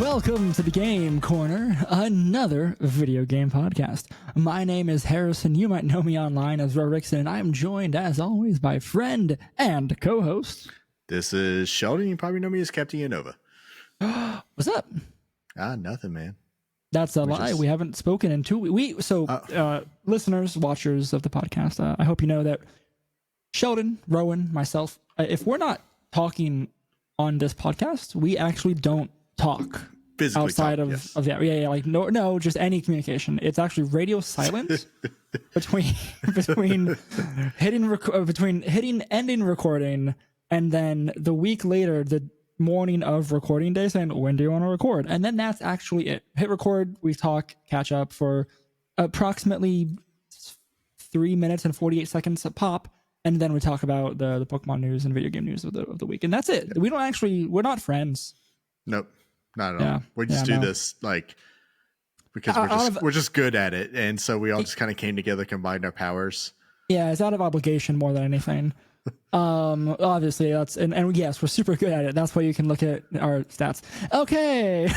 Welcome to the Game Corner, another video game podcast. My name is Harrison. You might know me online as Rorixon, and I am joined, as always, by friend and co-host. This is Sheldon. You probably know me as Captain Yanova. What's up? Nothing, man. That's a lie. We haven't spoken in 2 weeks. Listeners, watchers of the podcast, I hope you know that Sheldon, Rowan, myself, if we're not talking on this podcast, we actually don't talk physically outside talk, of that. Yeah, like no, just any communication. It's actually radio silence between ending recording and then the week later, the morning of recording day, saying, when do you want to record? And then that's actually it. Hit record, we talk, catch up for approximately 3 minutes and 48 seconds a pop, and then we talk about the Pokemon news and video game news of the week. And that's it. We're not friends. Nope. Not at all. We just do this because we're just good at it, and so we all just kind of came together, combined our powers. Yeah, it's out of obligation more than anything. Obviously that's and yes, we're super good at it. That's why you can look at our stats. Okay.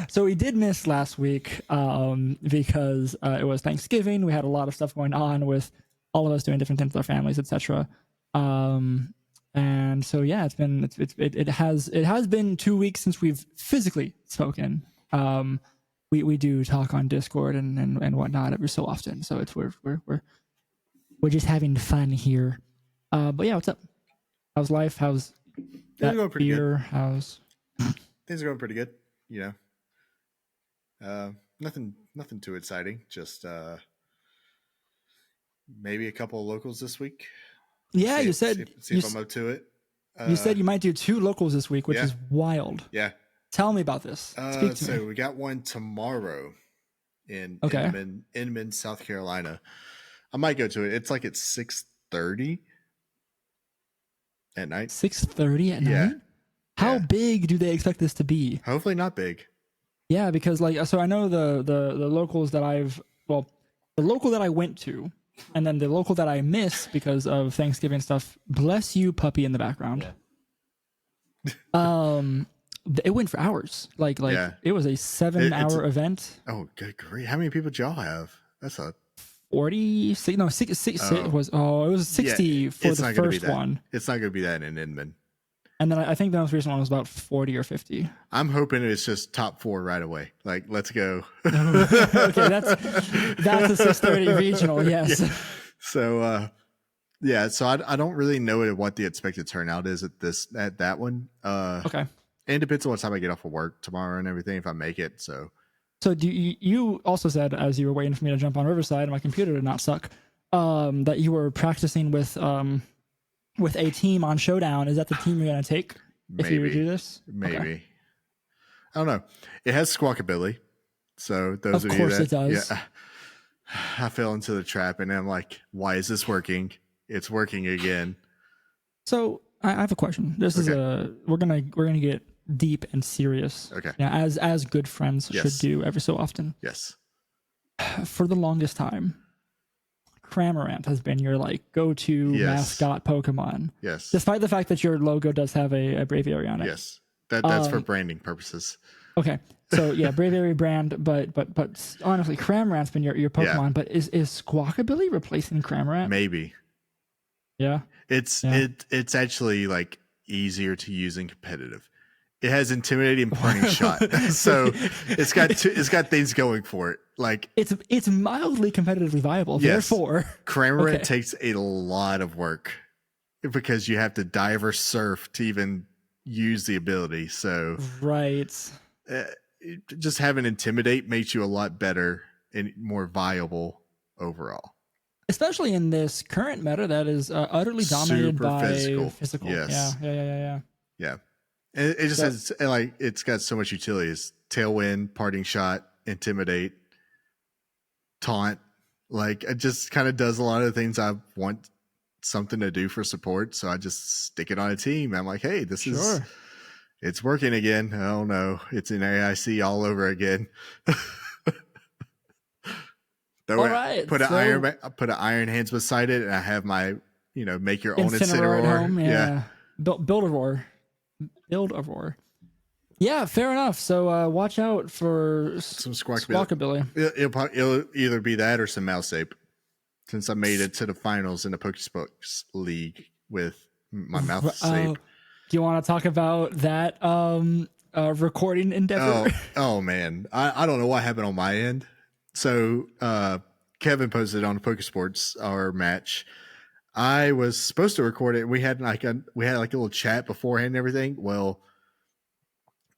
So we did miss last week because it was Thanksgiving. We had a lot of stuff going on with all of us doing different things with our families, etc. And so yeah, it has been 2 weeks since we've physically spoken. We do talk on Discord and whatnot every so often. So we're just having fun here. But yeah, what's up? How's life? How's that going pretty beer? Good. How's things are going pretty good. You know, nothing too exciting. Just maybe a couple of locals this week. Yeah, you said see if I'm up to it. You said you might do 2 locals this week, which is wild. Yeah. Tell me about this. Speak to me. We got one tomorrow in Inman, South Carolina. I might go to it. It's like at 6:30 at night. 6:30 at night? How big do they expect this to be? Hopefully not big. Yeah, because so I know the locals that the local that I went to, and then the local that I missed because of Thanksgiving stuff. Bless you, puppy in the background. Yeah. It went for hours. It was a 7-hour event. Oh, good grief! How many people did y'all have? That's a 40. No, six. It was 60 for the first one. It's not going to be that in Inman. And then I think the most recent one was about 40 or 50. I'm hoping it's just top 4 right away. Like, let's go. Okay, that's a 6:30 regional. Yes. Yeah. So I don't really know what the expected turnout is at that one. Okay. And it depends on what time I get off of work tomorrow and everything, if I make it. So do you also said, as you were waiting for me to jump on Riverside and my computer to not suck, that you were practicing with a team on Showdown. Is that the team you're going to take if you do this? Maybe. Okay. I don't know. It has squawkabilly. So those of you course that, it does. Yeah, I fell into the trap and I'm like, why is this working? It's working again. So I have a question. This is we're gonna get deep and serious. Okay. Yeah, as good friends should do every so often. Yes. For the longest time, Cramorant has been your go-to mascot Pokemon. Yes. Despite the fact that your logo does have a Braviary on it. Yes. That's for branding purposes. Okay. So yeah, Braviary brand, but honestly, Cramorant's been your Pokemon. Yeah. But is Squawkabilly replacing Cramorant? Maybe. Yeah. It's actually easier to use in competitive. It has intimidating parting shot, so it's got things going for it. It's mildly competitively viable. Yes. Therefore, Cramorant takes a lot of work because you have to dive or surf to even use the ability. So just having Intimidate makes you a lot better and more viable overall. Especially in this current meta that is utterly dominated by physical. Yes. Yeah. And it just has it's got so much utility. It's Tailwind, Parting Shot, Intimidate, Taunt. It just kind of does a lot of the things I want something to do for support. So I just stick it on a team. I'm like, hey, it's working again. Oh no, it's in AIC all over again. All right. Put an Iron Hands beside it, and I have my, make your own Incineroar Incineroar. Yeah. Build a roar. Yeah, fair enough. So watch out for some Squawkabilly. It'll either be that or some mouse ape. Since I made it to the finals in the Pokesports League with my mouse ape. Do you want to talk about that recording endeavor? Oh man, I don't know what happened on my end. So Kevin posted on Pokesports our match. I was supposed to record it. We had like a little chat beforehand and everything. Well,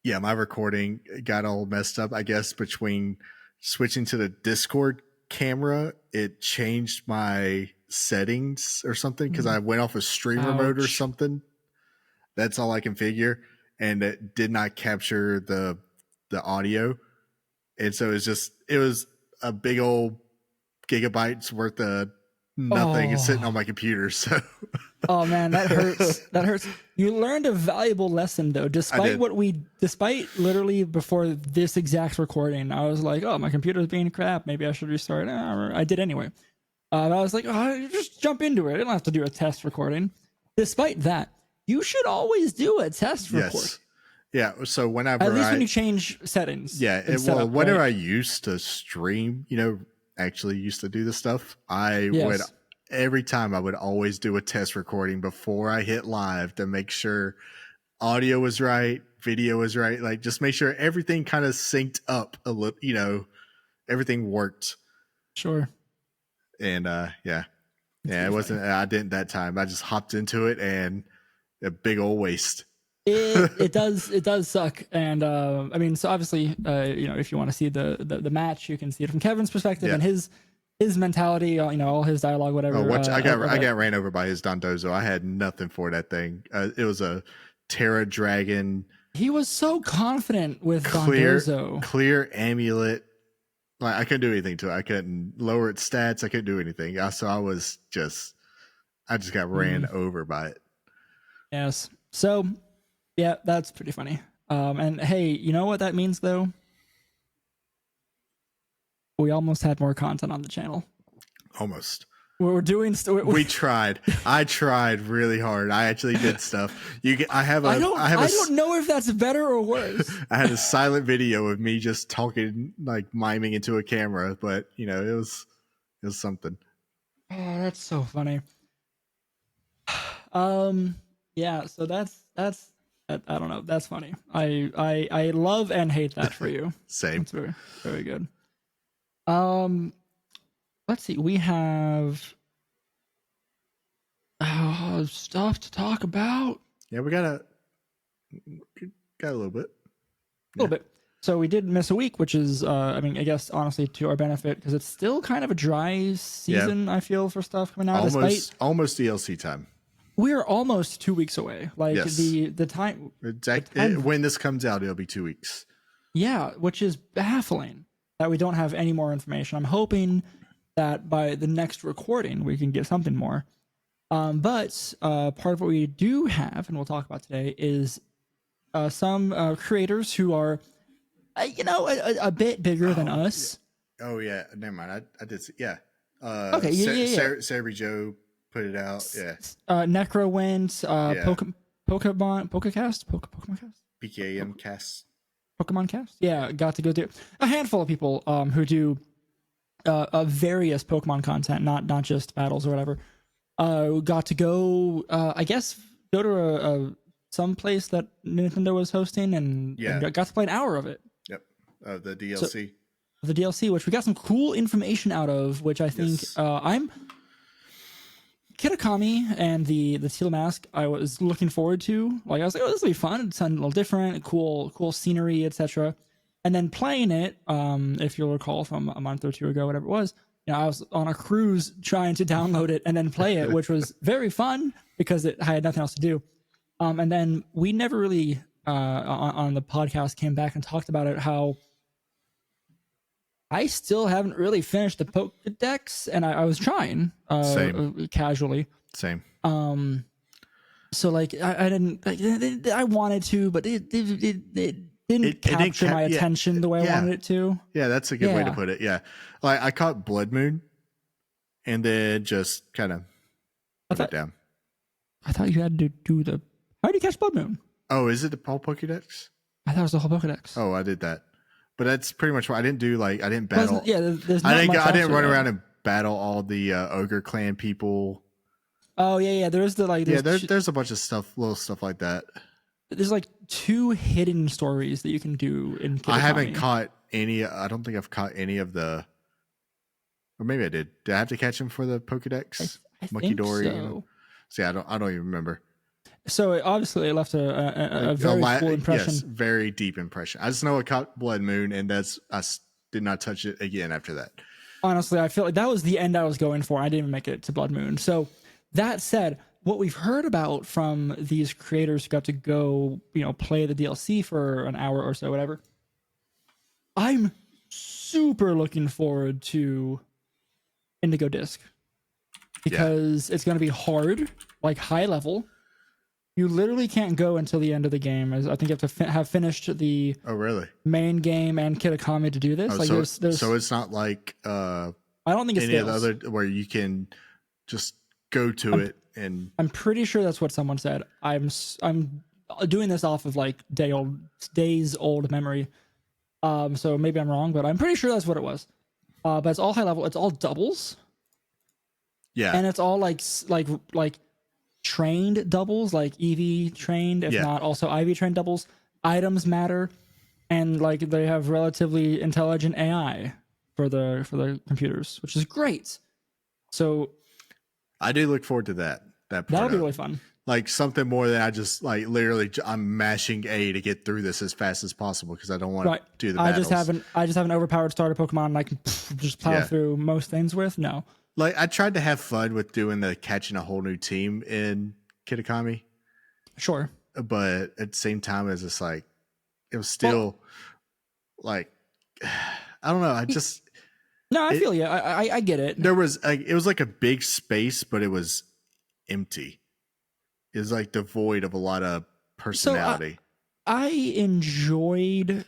yeah, my recording got all messed up. I guess between switching to the Discord camera, it changed my settings or something because I went off a streamer mode or something. That's all I can figure, and it did not capture the audio, and so it was a big old gigabytes worth of nothing sitting on my computer. So, oh man, that hurts. That hurts. You learned a valuable lesson though. Despite literally before this exact recording, I was like, oh, my computer's being crap. Maybe I should restart. I did anyway. I was like, oh, just jump into it. I don't have to do a test recording. Despite that, you should always do a test recording. Yes. Yeah. So whenever at least when you change settings. Yeah. Whenever I used to stream, actually used to do this stuff, would every time I would always do a test recording before I hit live to make sure audio was right, video was right, like just make sure everything kind of synced up a little, everything worked. Sure. And it wasn't. I didn't that time. I just hopped into it and a big old waste. It does suck. And I mean, so obviously, if you want to see the match, you can see it from Kevin's perspective and his mentality. All his dialogue, whatever. I got ran over by his Dondozo. I had nothing for that thing. It was a Terra Dragon. He was so confident with Dondozo. Clear amulet. Like I couldn't do anything to it. I couldn't lower its stats. I couldn't do anything. So I just got ran over by it. Yes. So, yeah, that's pretty funny. And hey, you know what that means though? We almost had more content on the channel. Almost. We're doing. We tried. I tried really hard. I actually did stuff. I don't know if that's better or worse. I had a silent video of me just talking, like miming into a camera, but it was something. Oh, that's so funny. Yeah. So that's I don't know. That's funny. I love and hate that for you. Same. It's very, very good. Let's see. We have stuff to talk about. Yeah, we got a little bit. A little bit. So we did miss a week, which is, I guess honestly to our benefit because it's still kind of a dry season. I feel for stuff coming out. Almost DLC time. We are almost 2 weeks away. Like the time. When this comes out, it'll be 2 weeks. Yeah, which is baffling that we don't have any more information. I'm hoping that by the next recording we can get something more. But part of what we do have, and we'll talk about today, is some creators who are, a bit bigger than us. Yeah. Oh yeah, never mind. I did see. Yeah. Okay. Sarah Joe put it out. Yeah. Necro went. Pokemon Cast. PKM Cast. Pokemon Cast. Yeah, got to go do a handful of people who do various Pokemon content, not just battles or whatever. Got to go, I guess, go to some place that Nintendo was hosting and got to play an hour of it. Yep, the DLC. The DLC, which we got some cool information out of, which I think I'm Kitakami and the Teal Mask I was looking forward to. Like I was like, oh, this will be fun. It's a little different, cool scenery, etc. And then playing it, if you'll recall from a month or two ago, whatever it was, I was on a cruise trying to download it and then play it, which was very fun because I had nothing else to do. And then we never really on the podcast came back and talked about it, how I still haven't really finished the Pokedex, and I was trying casually. Same. So like I didn't. I wanted to, but it didn't capture my attention the way I wanted it to. Yeah, that's a good way to put it. Yeah, like I caught Blood Moon, and then just kind of put it down. I thought you had to do the. How did you catch Blood Moon? Oh, is it the Paul Pokedex? I thought it was the whole Pokedex. Oh, I did that, but that's pretty much what I didn't do. Like I didn't battle. Yeah, there's not much I didn't run that. around and battle all the ogre clan people. Oh yeah. There's the like. There's a bunch of stuff, little stuff like that. There's like 2 hidden stories that you can do in Kitakami. I haven't caught any. I don't think I've caught any of the. Or maybe I did. Did I have to catch him for the Pokedex? I Monkey think Dory. so. You know? See, I don't even remember. So obviously it left a very cool impression. Yes, very deep impression. I just know it caught Blood Moon, and I did not touch it again after that. Honestly, I feel like that was the end I was going for. I didn't even make it to Blood Moon. So that said, what we've heard about from these creators who got to go, play the DLC for an hour or so, whatever. I'm super looking forward to Indigo Disc because it's going to be hard, like high level. You literally can't go until the end of the game. As I think you have to have finished the main game and Kitakami to do this. So it's not like I don't think it's any of the other where you can just go to it. And I'm pretty sure that's what someone said. I'm doing this off of like days old memory. So maybe I'm wrong, but I'm pretty sure that's what it was. But it's all high level. It's all doubles. Yeah, and it's all like trained doubles, like EV trained, if not also IV trained doubles. Items matter, and like they have relatively intelligent AI for the computers, which is great. So I do look forward to that. That'll be really fun. Like something more than I just like literally I'm mashing A to get through this as fast as possible because I don't want to do the battles. I just have an overpowered starter Pokemon and I can just plow through most things with. No. Like I tried to have fun with doing the catching a whole new team in Kitakami. Sure. But at the same time it's just like it was still like I don't know. I feel you. I get it. There was it was like a big space, but it was empty. It was like devoid of a lot of personality. So I enjoyed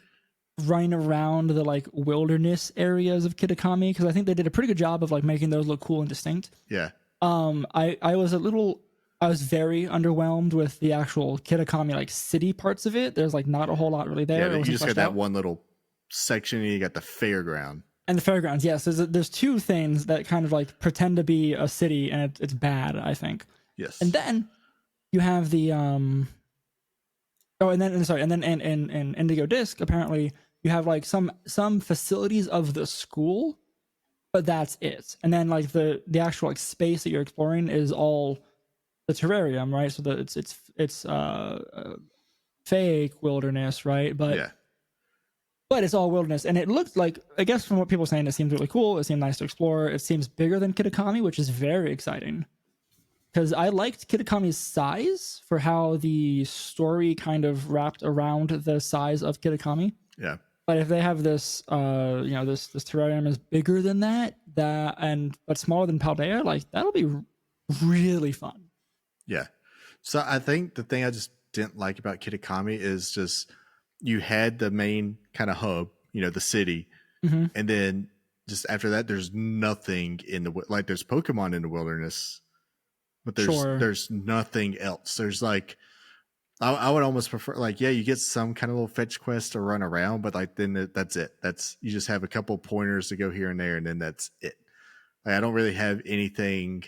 running around the like wilderness areas of Kitakami because I think they did a pretty good job of like making those look cool and distinct. Yeah. I was very underwhelmed with the actual Kitakami like city parts of it. There's like not a whole lot really there. Yeah, you just got that one little section and you got the fairground. And the fairgrounds, yes. There's 2 things that kind of like pretend to be a city and it's bad, I think. Yes. And then you have the in Indigo Disc, apparently you have like some facilities of the school, but that's it. And then like the actual like space that you're exploring is all the terrarium, right? So that it's fake wilderness, right? But it's all wilderness, and it looked like, I guess from what people are saying, it seems really cool. It seemed nice to explore. It seems bigger than Kitakami, which is very exciting. Because I liked Kitakami's size for how the story kind of wrapped around the size of Kitakami. Yeah. But if they have this, this terrarium is bigger than that, but smaller than Paldea, like that'll be really fun. Yeah. So I think the thing I just didn't like about Kitakami is just you had the main kind of hub, the city, and then just after that, there's nothing in like there's Pokemon in the wilderness. But there's nothing else. There's like, I would almost prefer like, you get some kind of little fetch quest to run around, but like then that's it. You just have a couple pointers to go here and there, and then that's it. Like I don't really have anything.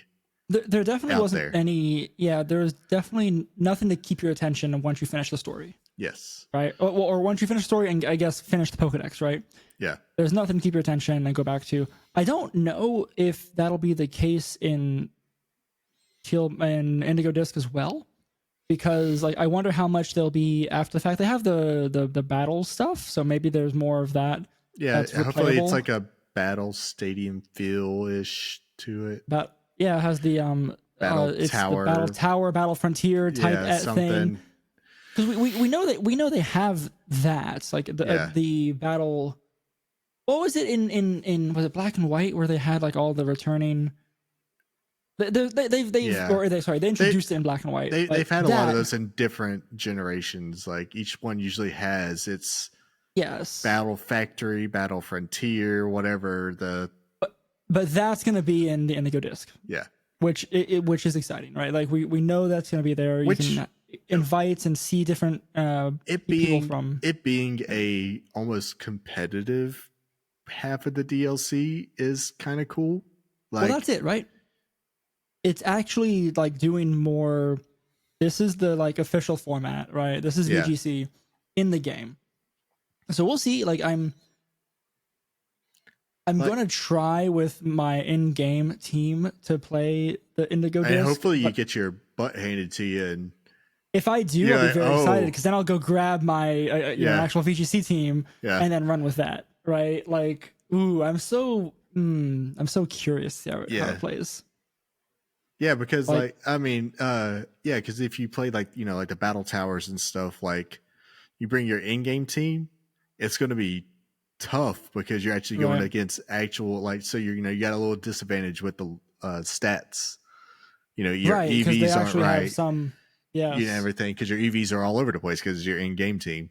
There definitely wasn't there. any. Yeah, there's definitely nothing to keep your attention once you finish the story. Yes. Right. Or once you finish the story and I guess finish the Pokedex, right? Yeah. There's nothing to keep your attention and go back to. I don't know if that'll be the case in Indigo Disc as well, because like I wonder how much there'll be after the fact. They have the battle stuff, so maybe there's more of that. Yeah, hopefully it's like a battle stadium feel ish to it. But it has the battle tower, the battle tower, battle frontier type thing. Because we know they have that. It's like the battle. What was it in was it Black and White where they had like all the returning. They introduced it in Black and White. They've had a lot of those in different generations. Like each one usually has its battle factory, battle frontier, whatever But that's going to be in the Indigo Disc. Yeah, which is exciting, right? Like we know that's going to be there. invites and see different people from it being a almost competitive half of the DLC is kind of cool. Well, that's it, right? It's actually like doing more. This is the like official format, right? This is VGC in the game. So we'll see. Like I'm going to try with my in-game team to play the Indigo disc. And hopefully you get your butt handed to you. And if I do, I'll be very excited because then I'll go grab my actual VGC team and then run with that, right? Like, ooh, I'm so curious to see how it plays. Yeah, because because if you play like the battle towers and stuff, like you bring your in-game team, it's going to be tough because you're actually going against actual so you got a little disadvantage with the stats. Your EVs aren't right. Everything because your EVs are all over the place because your in-game team.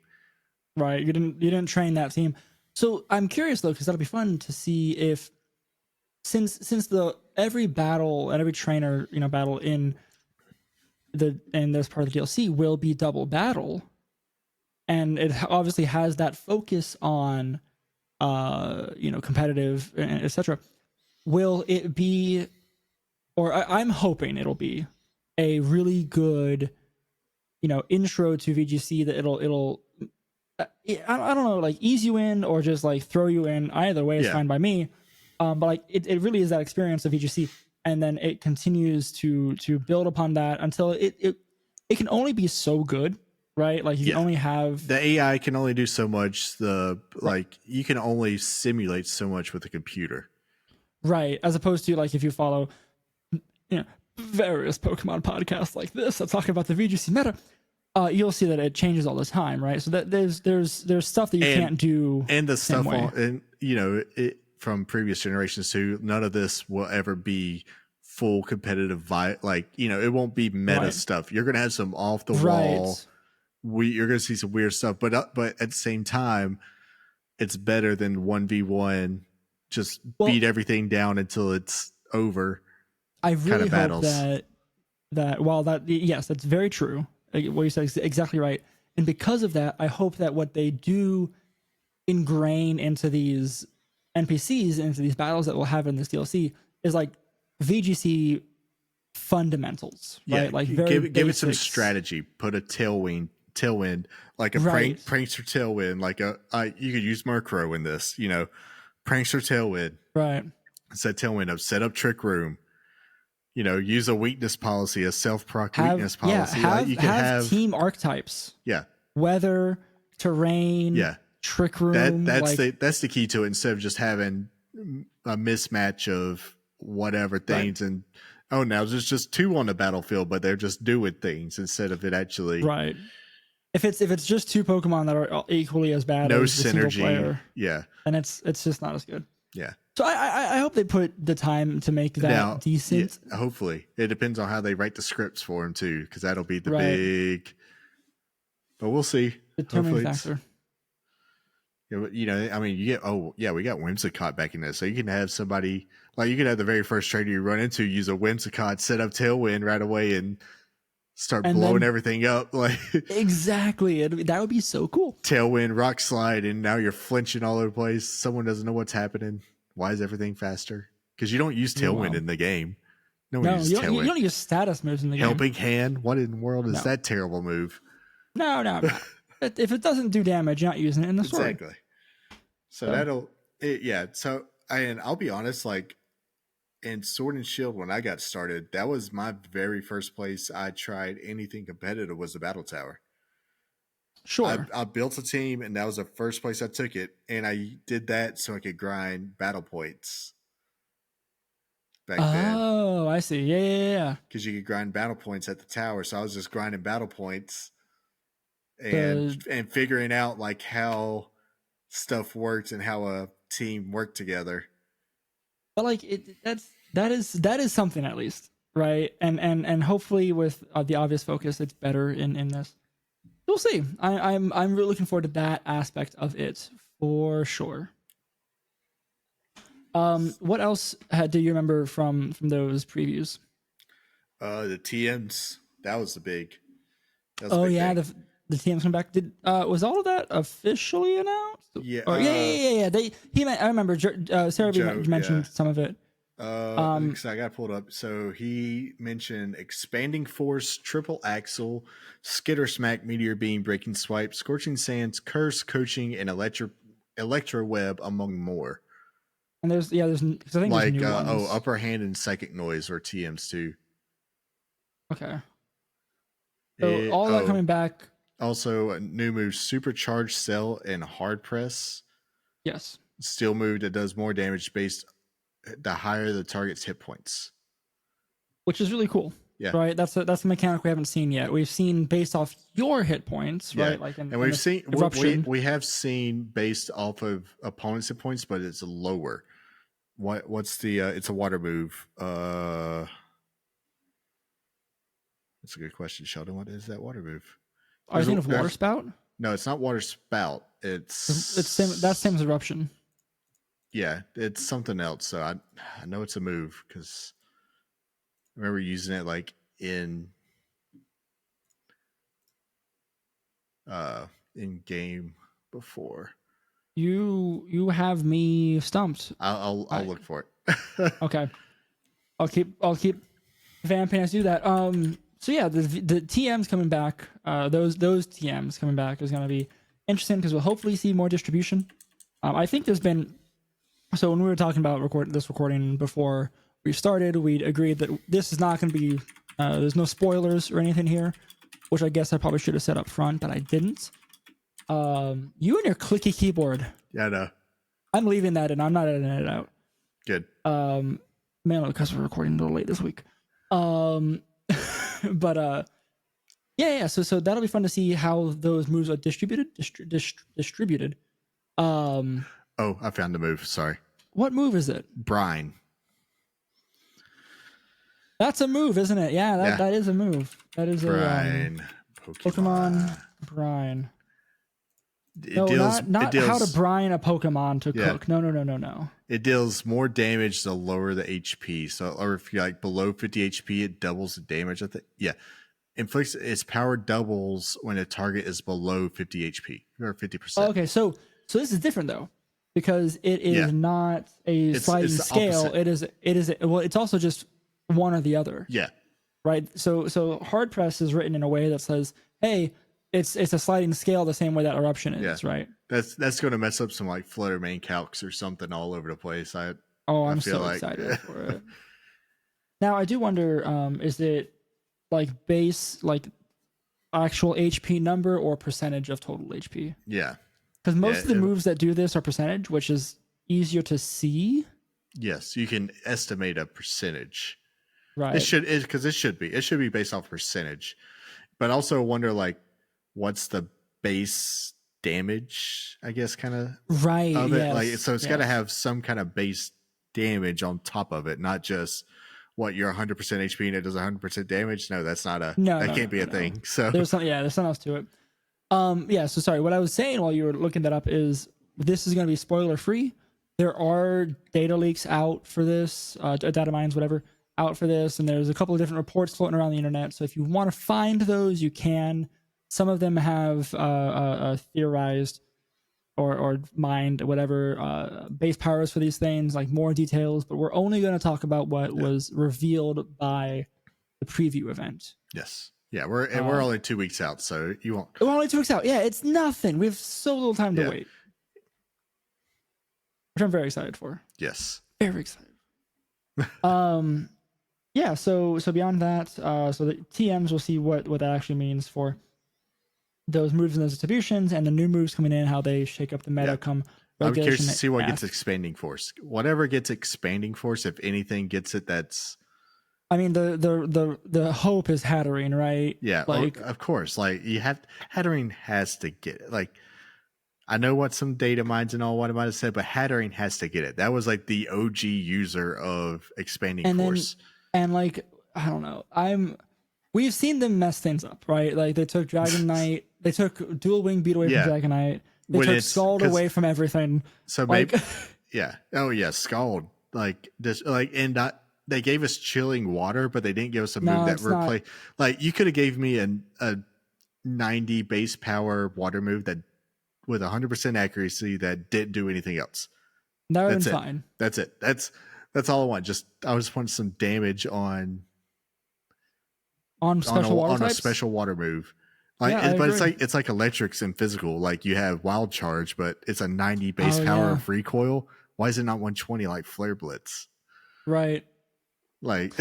Right, you didn't train that team. So I'm curious though because that'll be fun to see if since every battle and every trainer battle in this part of the DLC will be double battle, and it obviously has that focus on competitive, etc. Will it be, or I'm hoping it'll be a really good, intro to VGC that it'll I don't know, like ease you in or just like throw you in. Either way is fine by me. But like it really is that experience of VGC, and then it continues to build upon that until it can only be so good. Right, like you can only have the AI can only do so much. You can only simulate so much with the computer, right? As opposed to like if you follow, various Pokemon podcasts like this that talk about the VGC meta, you'll see that it changes all the time, right? So that there's stuff that you can't do, and the stuff from previous generations too. None of this will ever be full competitive. It won't be meta stuff. You're gonna have some off the wall. You're going to see some weird stuff, but at the same time, it's better than 1v1. Just beat everything down until it's over. I really hope that's very true. What you said is exactly right. And because of that, I hope that what they do ingrain into these NPCs, into these battles that we'll have in this DLC, is like VGC fundamentals, right? Like give it some strategy. Put a tailwind, like a prankster tailwind, like you could use Murkrow in this, prankster tailwind, right? Set tailwind up, set up trick room, use a weakness policy, a self-proc weakness policy. You can have team archetypes, weather, terrain, trick room. That's the key to it. Instead of just having a mismatch of whatever things and now there's just two on the battlefield, but they're just doing things instead of it actually If it's just two Pokemon that are equally as bad as the single player, then it's just not as good. Yeah. So I hope they put the time to make that decent. Yeah, hopefully, it depends on how they write the scripts for him too, because that'll be the big. But we'll see. Determining factor. You get we got Whimsicott back in this, so you can have somebody you could have the very first trainer you run into use a Whimsicott, set up Tailwind right away, and start blowing everything up. Exactly. That would be so cool. Tailwind, Rock Slide, and now you're flinching all over the place. Someone doesn't know what's happening. Why is everything faster? Because you don't use Tailwind in the game. You don't use status moves in the game. Helping Hand? What in the world is that terrible move? No. If it doesn't do damage, you're not using it in the story. Exactly. So I'll be honest, in Sword and Shield, when I got started, that was my very first place I tried anything competitive was the Battle Tower. Sure. I built a team, and that was the first place I took it, and I did that so I could grind battle points back then. Oh, I see. Yeah. Because you could grind battle points at the tower, so I was just grinding battle points and figuring out how stuff worked and how a team worked together. But that is something at least, right? And hopefully with the obvious focus, it's better in this. We'll see. I'm really looking forward to that aspect of it for sure. What else do you remember from those previews? The TMs, that was the big. Oh yeah, the TMs come back. Did was all of that officially announced? Yeah. Or, yeah. I remember Sarah B mentioned some of it. So I got pulled up. So he mentioned expanding force, triple axle, skitter smack, meteor beam, breaking swipe, scorching sands, curse, coaching, and electro web, among more. And there's I think like there's new ones. Upper hand and psychic noise or TMs too. Okay. So all that coming back. Also, a new move: supercharged cell and hard press. Yes. Steel move that does more damage based the higher the target's hit points, which is really cool. Yeah, right. That's a mechanic we haven't seen yet. We've seen based off your hit points, right? Like, and we've seen we have seen based off of opponents' hit points, but it's lower. What's the? It's a water move. That's a good question, Sheldon. What is that water move? Are you thinking of water spout? No, it's not water spout. It's same. That's same as eruption. Yeah, it's something else. So I know it's a move because I remember using it like in game before. You have me stumped. I'll look for it. Okay, I'll keep vamping as do that. So yeah, the TMs coming back. Those TMs coming back is going to be interesting because we'll hopefully see more distribution. I think there's been. So when we were talking about this recording before we started, we agreed that this is not going to be. There's no spoilers or anything here, which I guess I probably should have said up front, but I didn't. You and your clicky keyboard. Yeah, I know. I'm leaving that in. I'm not editing it out. Good. Mainly because we're recording a little late this week. But yeah. So that'll be fun to see how those moves are distributed. Oh, I found the move. Sorry. What move is it? Brine. That's a move, isn't it? Yeah, that is a move. That is Brine. Pokemon Brine. Not how to brine a Pokemon to cook. No. It deals more damage the lower the HP. So, or if you're like below 50 HP, it doubles the damage. I think. Yeah. Inflicts its power doubles when a target is below 50 HP or 50%. Okay, so this is different though, because it is not a sliding scale. Opposite. It is. Well, it's also just one or the other. Yeah. Right. So hard press is written in a way that says, "Hey, it's a sliding scale the same way that eruption is." Yeah. Right. That's going to mess up some like Flutter main calcs or something all over the place. I'm so excited for it. Now I do wonder, is it like base, like actual HP number or percentage of total HP? Yeah. Because most of the moves that do this are percentage, which is easier to see. Yes, you can estimate a percentage. Right. It should be based off percentage. But also wonder like what's the base damage, I guess, kind of right of it. Yes, like so it's got to have some kind of base damage on top of it, not just what you're 100% HP and it does 100% damage. No, that's not that can't be a thing. So there's something else to it. So sorry, what I was saying while you were looking that up is this is going to be spoiler free. There are data leaks out for this, data mines, whatever, out for this, and there's a couple of different reports floating around the internet. So if you want to find those, you can. Some of them have theorized or mined whatever base powers for these things, like more details. But we're only going to talk about what was revealed by the preview event. Yes. Yeah, we're only 2 weeks out, so you won't. We're only 2 weeks out. Yeah, it's nothing. We have so little time to wait. Which I'm very excited for. Yes. Very excited. So beyond that, so the TMs will see what that actually means for those moves and those distributions, and the new moves coming in, how they shake up the meta come regulation. I'm curious to see what gets expanding force. Whatever gets expanding force, if anything gets it, that's. I mean, the hope is Hatterene, right? Yeah, like of course. Like Hatterene has to get it. Like I know what some data mines and all what I might have said, but Hatterene has to get it. That was like the OG user of expanding force. And like I don't know, we've seen them mess things up, right? Like they took Dragon Knight, they took Dual Wing Beat away from Dragon Knight, they took Scald away from everything. So maybe, Scald. Like this, like and not. They gave us chilling water, but they didn't give us a move that replaced. Like you could have gave me a 90 base power water move that with 100% accuracy that didn't do anything else. That would have been fine. That's it. That's all I want. I just want some damage on special water types? A special water move. Like, yeah, but it's like electrics and physical. Like you have wild charge, but it's a 90 base power of recoil. Why is it not 120 like Flare Blitz? Right. Like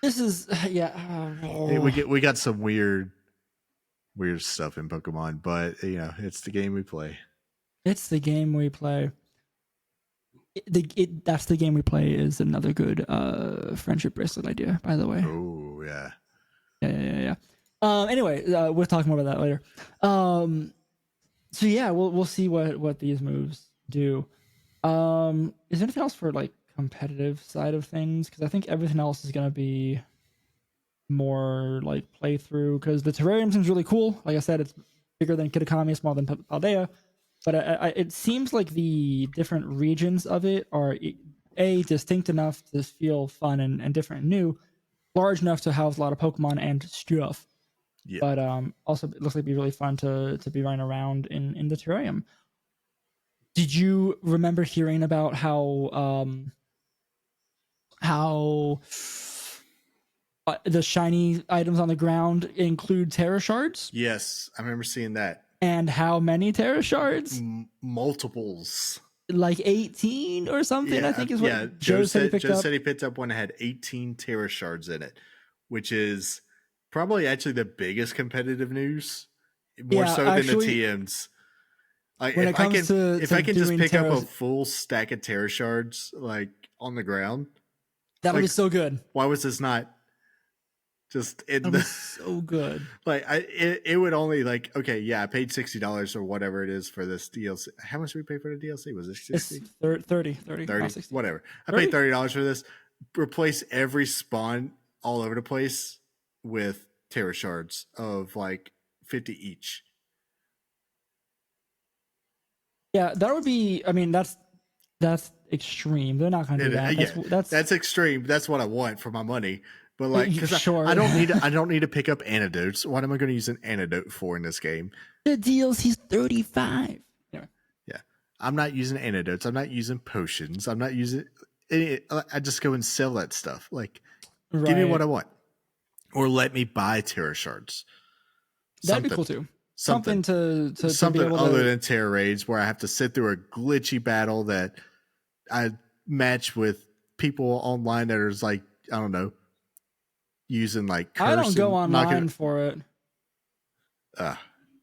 this is we got some weird stuff in Pokemon, but it's the game we play. It's the game we play. That's the game we play is another good friendship bracelet idea, by the way. Oh yeah. Yeah. Anyway, we'll talk more about that later. So yeah, we'll see what these moves do. Is there anything else for like competitive side of things? Because I think everything else is gonna be more like playthrough. Because the terrarium seems really cool. Like I said, it's bigger than Kitakami, smaller than Paldea. But it seems like the different regions of it are distinct enough to feel fun and different and new, large enough to house a lot of Pokemon and stuff. Yeah. But also it looks like it'd be really fun to be running around in the terrarium. Did you remember hearing about how the shiny items on the ground include Terra Shards? Yes, I remember seeing that. And how many Terra Shards? Multiples. Like 18 or something, I think is what Joe said he picked up. Joe said he picked up one that had 18 Terra Shards in it, which is probably actually the biggest competitive news, more so than the TMs. Like if I can just pick up a full stack of Terra Shards like on the ground, that'll be so good. Why was this not just in the so good? Like it would only like, okay, yeah, I paid $60 or whatever it is for this DLC. How much did we pay for the DLC? Was it 60? 30, whatever. I paid $30 for this. Replace every spawn all over the place with Terra Shards of like 50 each. Yeah, that would be. I mean, that's extreme. They're not going to do that. That's extreme. That's what I want for my money. But like, because I don't need to pick up antidotes. What am I going to use an antidote for in this game? The DLC's $35. Yeah, I'm not using antidotes. I'm not using potions. I'm not using any. I just go and sell that stuff. Like, give me what I want, or let me buy Terra Shards. That'd be cool too. Something to something be able other than Terra Raids, where I have to sit through a glitchy battle that I match with people online that are like, I don't know, using like curse. I don't go online for it.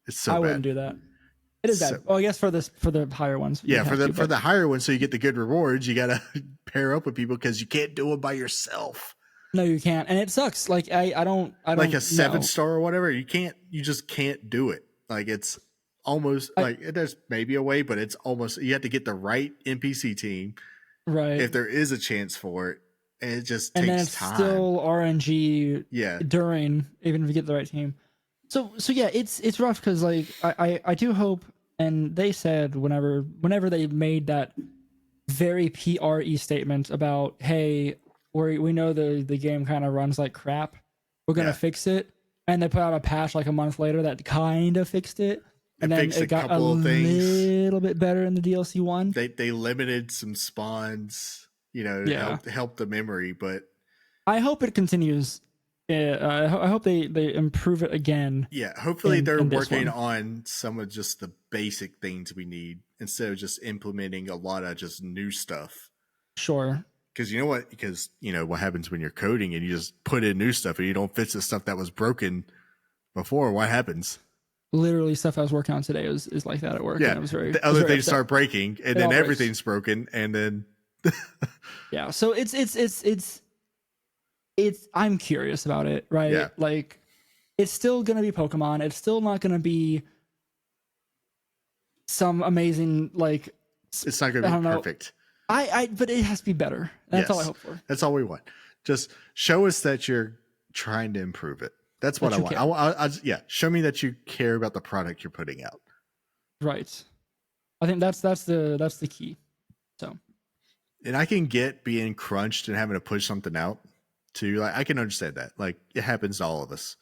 It's so bad. I wouldn't do that. It is bad. Well, I guess for the higher ones. Yeah, for the higher ones, so you get the good rewards, you gotta pair up with people because you can't do it by yourself. No, you can't, and it sucks. Like I don't like a 7-star or whatever. You just can't do it. Like it's almost like there's maybe a way, but it's almost you have to get the right NPC team, right? If there is a chance for it, and it just takes and then it's time. Still RNG. Yeah. During even if you get the right team. So yeah, it's rough because like I do hope, and they said whenever they made that very PRE statement about, hey, we know the game kind of runs like crap, we're gonna fix it, and they put out a patch like a month later that kind of fixed it, and then it got a little bit better in the DLC 1. They limited some spawns, to help the memory, but I hope it continues. I hope they improve it again. Yeah, hopefully they're working on some of just the basic things we need instead of just implementing a lot of just new stuff. Sure. Because you know what? Because what happens when you're coding and you just put in new stuff and you don't fix the stuff that was broken before. What happens? Literally, stuff I was working on today is like that at work. Yeah, and the other things start breaking, and then everything's broken, and then yeah. So it's I'm curious about it, right? Yeah. Like, it's still gonna be Pokemon. It's still not gonna be some amazing like. It's not gonna be perfect. But it has to be better. That's all I hope for. That's all we want. Just show us that you're trying to improve it. That's what I want. Show me that you care about the product you're putting out. Right. I think that's the key. So. And I can get being crunched and having to push something out too. Like I can understand that. Like it happens to all of us.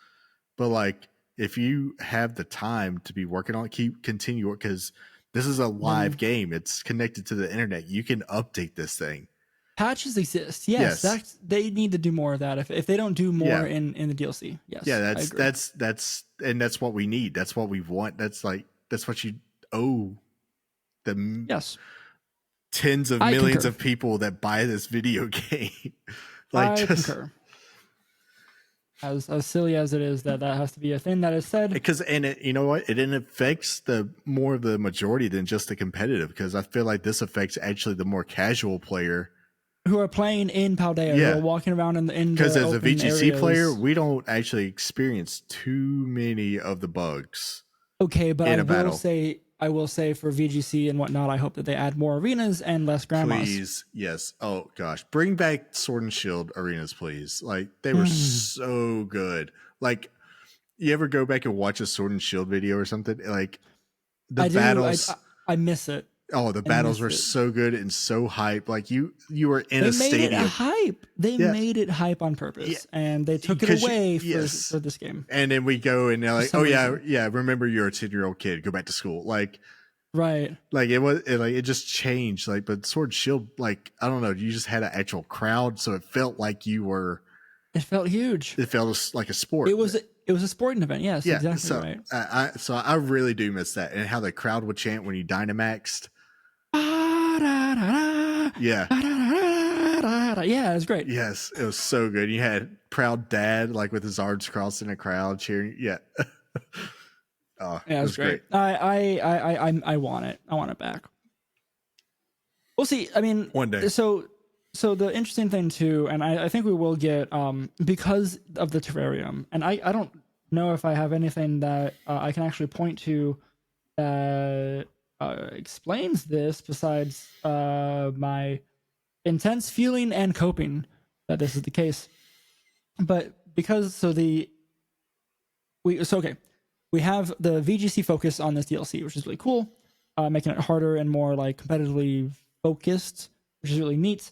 But like if you have the time to be working on it, continue it, because this is a live game. It's connected to the internet. You can update this thing. Patches exist. Yes. They need to do more of that. If they don't do more in the DLC. Yes. Yeah, that's what we need. That's what we want. That's what you owe the tens of millions of people that buy this video game. I concur. As silly as it is that has to be a thing that is said. Because you know what? It affects more of the majority than just the competitive. Because I feel like this affects actually the more casual player who are playing in Paldea, who are walking around in because as a VGC player, we don't actually experience too many of the bugs. Okay, but I will say for VGC and whatnot, I hope that they add more arenas and less grandmas. Please, yes. Oh gosh, bring back Sword and Shield arenas, please. Like they were so good. Like you ever go back and watch a Sword and Shield video or something? Like the battles, I miss it. Oh, the battles were so good and so hype. Like you were in a stadium. They made it hype. They made it hype on purpose, and they took it away for this game. And then we go and they're like, "Oh yeah. Remember, you're a 10-year-old kid. Go back to school." Like, right? Like it just changed. Like, but Sword Shield, like I don't know, you just had an actual crowd, so it felt like you were. It felt huge. It felt like a sport. It was a sporting event. Yes, exactly so, right. So I really do miss that, and how the crowd would chant when you Dynamaxed. Yeah, it was great. Yes, it was so good. You had Proud Dad like with his arms crossed in a crowd cheering. Yeah. Oh, yeah, it was great. I want it. I want it back. We'll see. I mean, one day. So the interesting thing too, and I think we will get because of the terrarium, and I don't know if I have anything that I can actually point to that explains this besides my intense feeling and coping that this is the case. But because we have the VGC focus on this DLC, which is really cool, making it harder and more like competitively focused, which is really neat.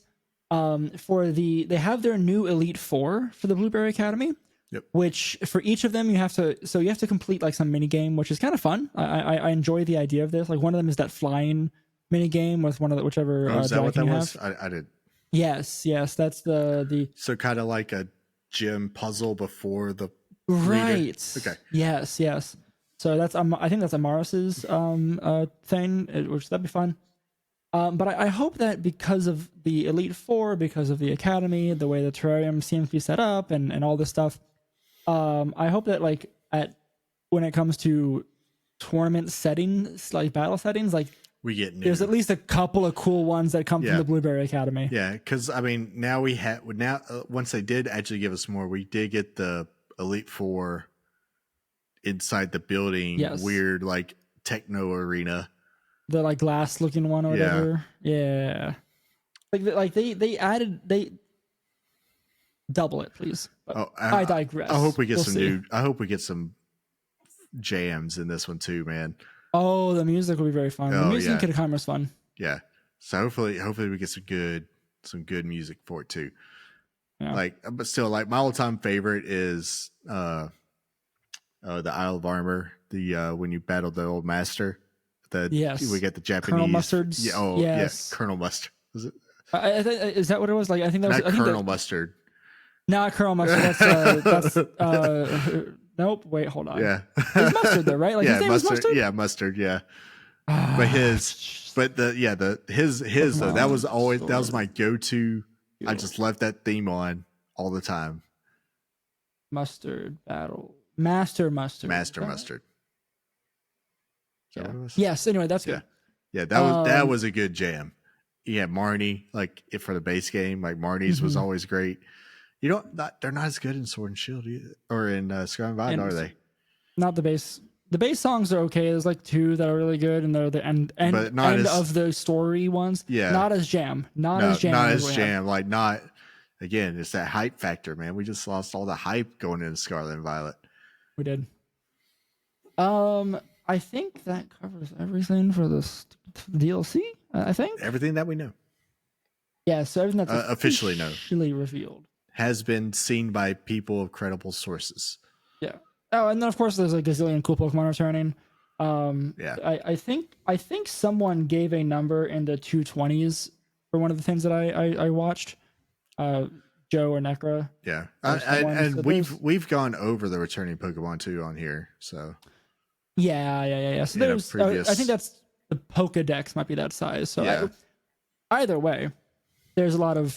They have their new Elite Four for the Blueberry Academy. Yep. Which for each of them you have to complete like some mini game, which is kind of fun. I enjoy the idea of this. Like one of them is that flying mini game with one of whichever. Is that what that was? Have. I did. Yes, that's the. So kind of like a gym puzzle before the. Right. Reader. Okay. Yes. So that's I think that's Amaris's thing, which that'd be fun. But I hope that because of the Elite Four, because of the Academy, the way the terrarium seems to be set up, and all this stuff, I hope that like when it comes to tournament settings, like battle settings, like we get new. There's at least a couple of cool ones that come from the Blueberry Academy. Yeah, because I mean now once they did actually give us more, we did get the Elite Four inside the building. Yes. Weird like techno arena. The like glass looking one or whatever. Yeah. Like they double it, please. But I digress. I hope we get I hope we get some jams in this one too, man. Oh, the music will be very fun. The music in Kid Icarus is fun. Yeah. So hopefully we get some good music for it too. Yeah. Like, but still, like my all-time favorite is the Isle of Armor. The when you battled the old master. We get the Japanese Colonel Mustard's. Yeah, yes, Colonel Mustard. Was it? Is that what it was? Like I think that was not Colonel Mustard. Not Colonel Mustard. That's nope. Wait, hold on. Yeah, it's Mustard though, right? Like his name is Mustard. Yeah, Mustard. Yeah, but his though that was my go-to. I just left that theme on all the time. Mustard battle. Master Mustard. Yes. Anyway, that's good. Yeah, that was a good jam. Yeah, Marnie, like for the base game, like Marnie's was always great. You know, they're not as good in Sword and Shield either, or in Scarlet and Violet, are they? Not the base. The base songs are okay. There's like two that are really good, and they're the end of the story ones. Yeah, not as jam. Not as jam. Like not. Again, it's that hype factor, man. We just lost all the hype going into Scarlet and Violet. We did. I think that covers everything for this DLC. I think everything that we know. Yeah, so everything that's officially revealed has been seen by people of credible sources. Yeah, Oh, and then of course there's a gazillion cool Pokemon returning. Yeah. I think someone gave a number in the 220s for one of the things that I watched. Joe or Necra. Yeah. So And we've gone over the returning Pokemon too on here. So yeah. So In a there's previous- I think that's the Pokedex might be that size. So Yeah. either way, there's a lot of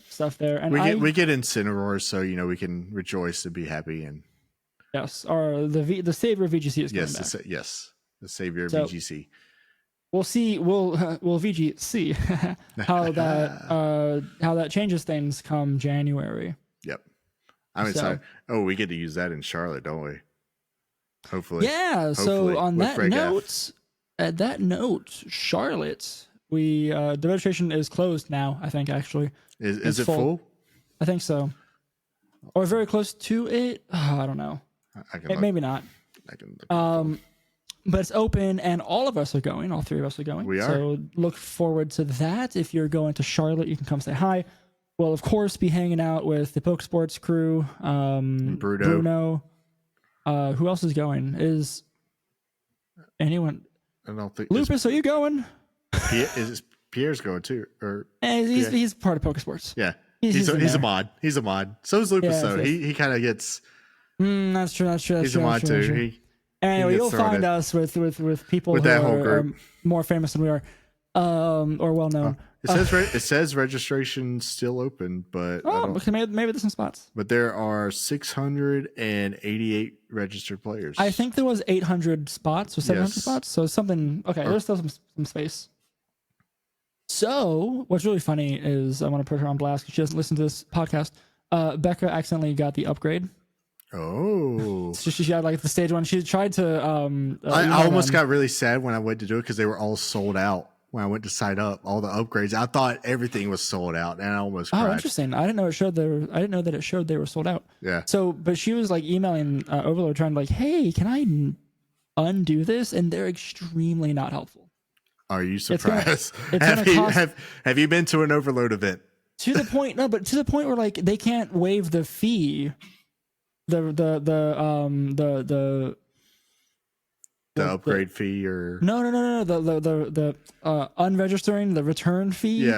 stuff there, and we get Incineroar, so we can rejoice and be happy. And yes, or the savior of VGC is coming yes, back. the savior of So- VGC. We'll see. We'll VG see how that changes things come January. Yep. I'm excited. Oh, we get to use that in Charlotte, don't we? Hopefully. Yeah. Hopefully, So on with that Freg note, at that note, Charlotte, the registration is closed now. I think actually Is it full? I think so, or very close to it. Oh, I don't know. I can look. Maybe not. I can look. But it's open, and all of us are going. All three of us are going. We are. So look forward to that. If you're going to Charlotte, you can come say hi. We'll, of course, be hanging out with the Pokesports crew. Bruno. Who else is going? Is anyone? I don't think Lupus, are you going? Pierre's going too, or He's part of Pokesports. yeah. He's a mod. He's a mod. So is Lupus, Yeah, though. yes. He kind of gets. That's true. He's a mod too. Anyway, gets you'll thrown find in. us with people With who that whole are group. more famous than we are, or well known. It says registration's still open, but Okay, maybe there's some spots. but there are 688 registered players. I think there was 800 spots or 700 Yes. spots, so something. Okay, there's still some space. So what's really funny is I want to put her on blast because she doesn't listen to this podcast. Becca accidentally got the upgrade. Oh. So she had like the stage one. She tried to. I almost got really sad when I went to do it because they were all sold out when I went to sign up. All the upgrades, I thought everything was sold out, and I almost cried. Oh, interesting. I didn't know it showed. I didn't know that it showed they were sold out. Yeah. So, but she was like emailing Overlord, trying to like, hey, can I undo this? And they're extremely not helpful. Are you gonna- surprised? it's gonna cost- Have you been to an Overload event? To the point, no, but to the point where like they can't waive the fee. The upgrade fee or no the unregistering the return fee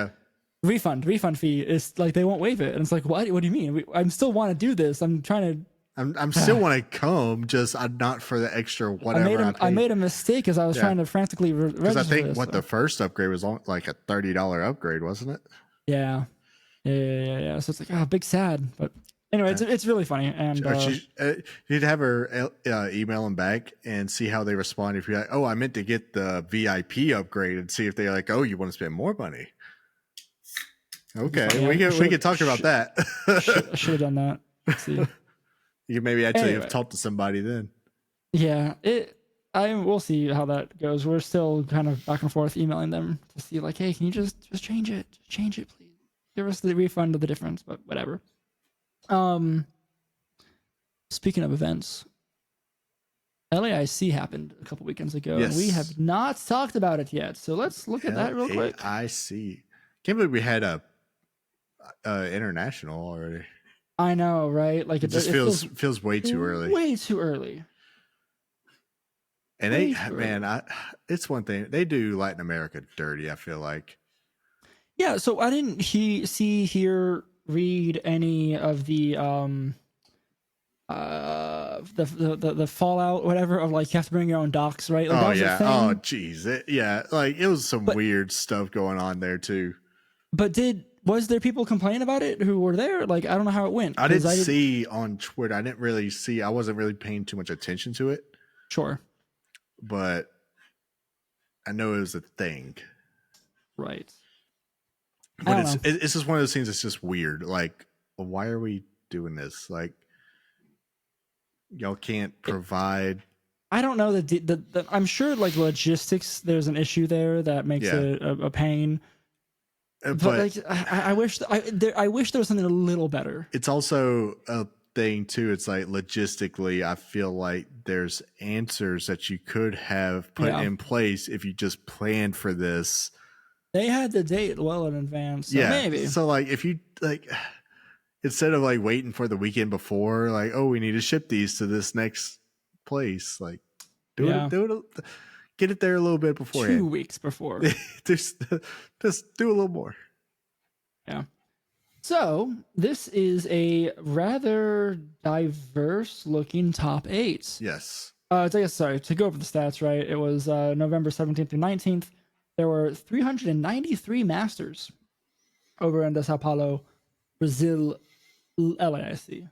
refund fee is like they won't waive it, and it's like what do you mean? I still want to do this. I'm trying to I'm still want to come, just not for the extra whatever. I made a mistake because I was trying to frantically register. Because I think this, the first upgrade was like a $30 upgrade, wasn't it? Yeah. So it's like big sad, but anyway, it's really funny, and you'd have her email them back and see how they respond. If you're like, oh, I meant to get the VIP upgrade, and see if they're like, oh, you want to spend more money. Okay, we can talk about that. I should have done that. Let's see. You can maybe actually have talked to somebody then. Yeah, we'll see how that goes. We're still kind of back and forth emailing them to see like, hey, can you just change it? Change it, please. Give us the refund of the difference, but whatever. Speaking of events, LAIC happened a couple weekends ago, and we have not talked about it yet. So let's look at that real quick. LAIC. Can't believe we had a international already. I know, right? Like it just feels way too early. Way too early. And it's one thing they do Latin America dirty. I feel like. Yeah. So I didn't read any of the fallout, whatever, of like you have to bring your own docs, right? Like, oh yeah. Oh geez. It was some weird stuff going on there too. But was there people complaining about it who were there? Like, I don't know how it went. I didn't see on Twitter. I didn't really see. I wasn't really paying too much attention to it. Sure. But I know it was a thing. Right. But it's just one of those things that's just weird. Like, why are we doing this? Like, y'all can't provide. I don't know that I'm sure like logistics. There's an issue there that makes it a pain. But like, I wish there was something a little better. It's also a thing too. It's like logistically, I feel like there's answers that you could have put in place if you just planned for this. They had the date well in advance. So maybe. So like if you instead of like waiting for the weekend before, like, oh, we need to ship these to this next place. Like, get it there a little bit beforehand. 2 weeks before. just do a little more. Yeah. So this is a rather diverse looking top 8. Yes. To go over the stats, right? It was November 17th through 19th. There were 393 Masters over in the Sao Paulo, Brazil, LAIC.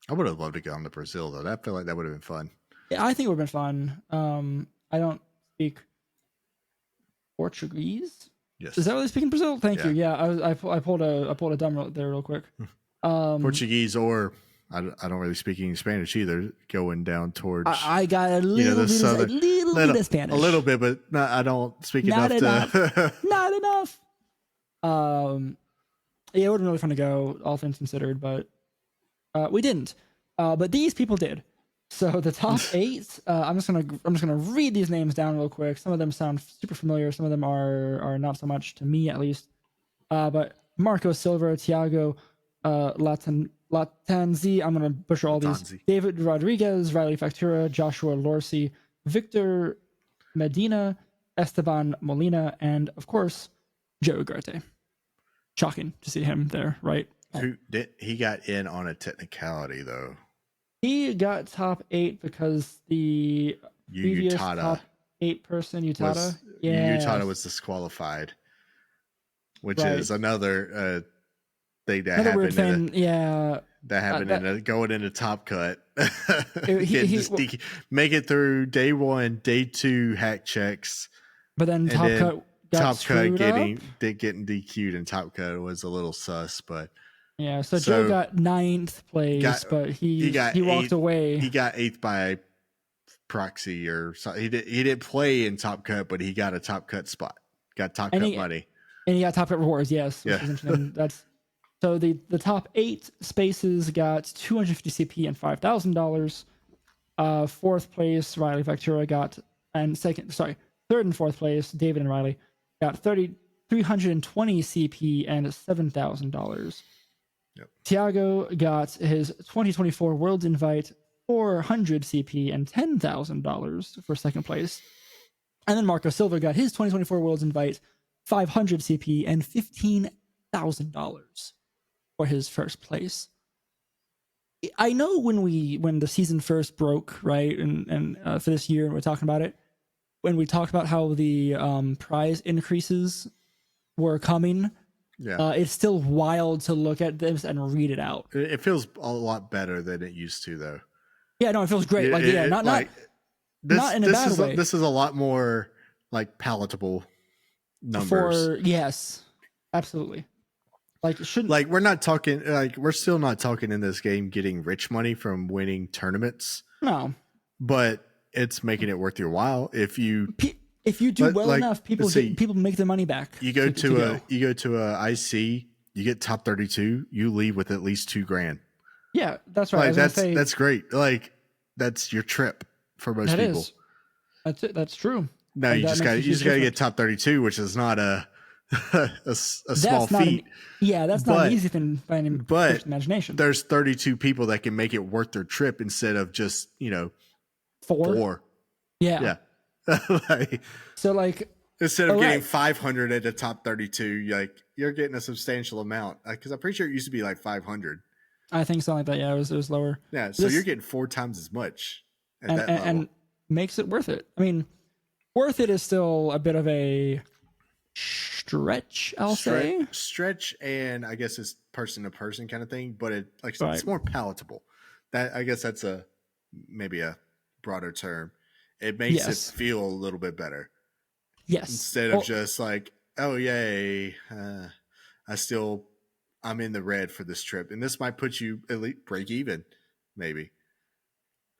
I would have loved to go on to Brazil, though. I feel like that would have been fun. Yeah, I think it would have been fun. I don't speak Portuguese. Yes. Is that what they speak in Brazil? Thank you. Yeah, I pulled a dumb there real quick. Portuguese, or I don't really speak any Spanish either. Going down towards I got a little bit of Spanish, a little bit, but I don't speak not enough. Not enough. Yeah, it would have been really fun to go, all things considered, but we didn't. But these people did. So the top 8, I'm just gonna read these names down real quick. Some of them sound super familiar. Some of them are not so much to me, at least. But Marco Silva, Thiago Latanzi, I'm gonna butcher all these. David Rodriguez, Riley Factura, Joshua Lorsi, Victor Medina, Esteban Molina, and of course Joe Ugarte. Shocking to see him there, right? He got in on a technicality though. He got top 8 because the previous top 8 person, Utada. Utada was disqualified, which is another thing that happened. Weird thing, that happened going into Top Cut. Make it through day 1, day 2 hack checks, but then Top Cut getting DQ'd, and Top Cut was a little sus, but. Yeah, so Joe got 9th place, but he walked away. He got 8th by proxy or something. He didn't play in Top Cut, but he got a Top Cut spot. Got Top Cut money. And he got Top Cut rewards, yes. Yeah. Which is interesting. That's so the top 8 spaces got 250 CP and $5,000. 4th place, Riley Factura got, and third and 4th place, David and Riley got 320 CP and $7,000. Yep. Thiago got his 2024 Worlds Invite, 400 CP and $10,000 for 2nd place. And then Marco Silva got his 2024 Worlds Invite, 500 CP and $15,000 for his 1st place. I know when the season first broke, right, and for this year, and we're talking about it, when we talked about how the prize increases were coming. Yeah, it's still wild to look at this and read it out. It feels a lot better than it used to, though. Yeah, no, it feels great. Not in a bad way. This is a lot more like palatable numbers. Yes, absolutely. Like it shouldn't. Like we're still not talking in this game getting rich money from winning tournaments. No, but it's making it worth your while if you. If you do enough, people make their money back. You go to a IC, you get top 32, you leave with at least $2,000. Yeah, that's right. Like that's great. Like that's your trip for most people. That's it. That's true. No, you just got to get top 32, which is not a small feat. That's not an easy thing by any imagination. There's 32 people that can make it worth their trip instead of just 4. Yeah. Instead of getting 500 at the top 32, you're getting a substantial amount, because I'm pretty sure it used to be like 500. I think something like that. Yeah, it was lower. Yeah, so you're getting 4 times as much at that level. And makes it worth it. I mean, worth it is still a bit of a stretch, I'll say. Stretch, and I guess it's person to person kind of thing, but it's more palatable. That I guess that's maybe a broader term. It makes it feel a little bit better. Yes. Instead of just like, oh yay, I'm in the red for this trip, and this might put you at least break even, maybe,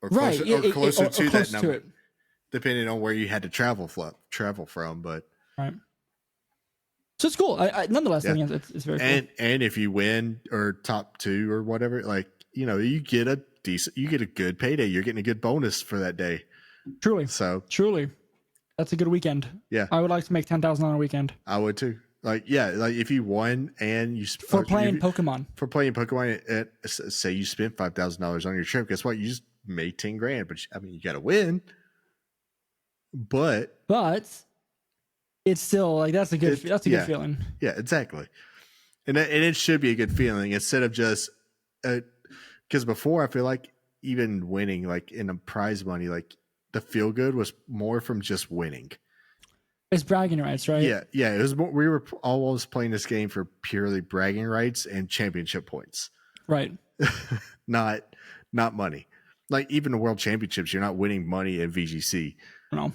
or closer to that number, depending on where you had to travel from. But right. So it's cool. I nonetheless, I think it's very cool. And if you win or top 2 or whatever, you get a good payday. You're getting a good bonus for that day. Truly. Truly. That's a good weekend. Yeah. I would like to make 10,000 on a weekend. I would too. If you won and you for playing Pokemon. For playing Pokemon, say you spent $5,000 on your trip, guess what? You just made 10 grand, but I mean, you got to win. But it's still like that's a good feeling. Yeah, exactly. And it should be a good feeling instead of just because before I feel like even winning like in a prize money, like the feel good was more from just winning. It's bragging rights, right? Yeah. It was more, we were always playing this game for purely bragging rights and championship points, right? not money. Like even the world championships, you're not winning money in VGC. No.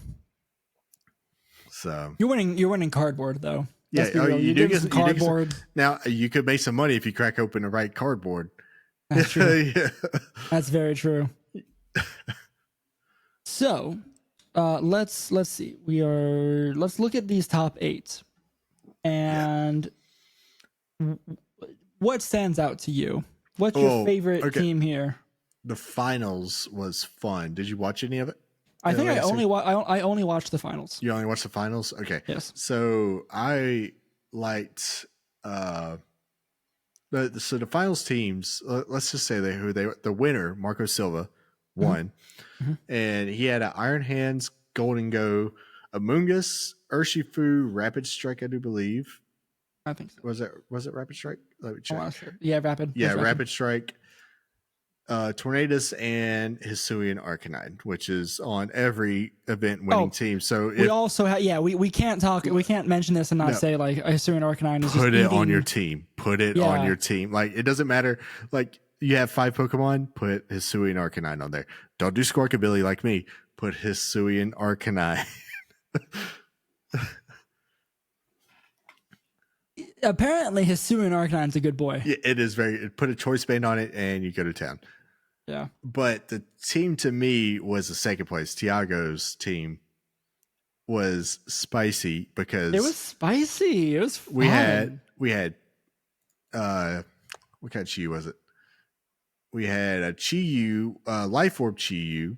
So you're winning cardboard though. Yeah, you do get some cardboard. Now you could make some money if you crack open the right cardboard. That's true. Yeah. That's very true. So, let's see. Let's look at these top 8, and what stands out to you? What's your favorite team here? The finals was fun. Did you watch any of it? I think I only watched the finals. You only watched the finals? Okay. Yes. So I liked the finals teams. Let's just say the winner, Marco Silva, won, and he had an Iron Hands, Golden Go, Amoongus, Urshifu, Rapid Strike, I do believe. I think so. Was it Rapid Strike? Let me check. Sure. Yeah, Rapid. Yeah, Rapid Strike. Tornadus and Hisuian Arcanine, which is on every event winning team. So we also have, we can't mention this and not say like Hisuian Arcanine is put it on your team. Put it on your team. Like it doesn't matter. Like you have 5 Pokemon, put Hisuian Arcanine on there. Don't do Squarkabilly like me. Put Hisuian Arcanine. Apparently Hisuian Arcanine's a good boy. Yeah, it is put a choice band on it and you go to town. Yeah. But the team to me was the second place. Tiago's team was spicy because it was spicy. It was fun. We had what kind of Chi-Yu was it? We had a Chi-Yu, Life Orb Chi-Yu.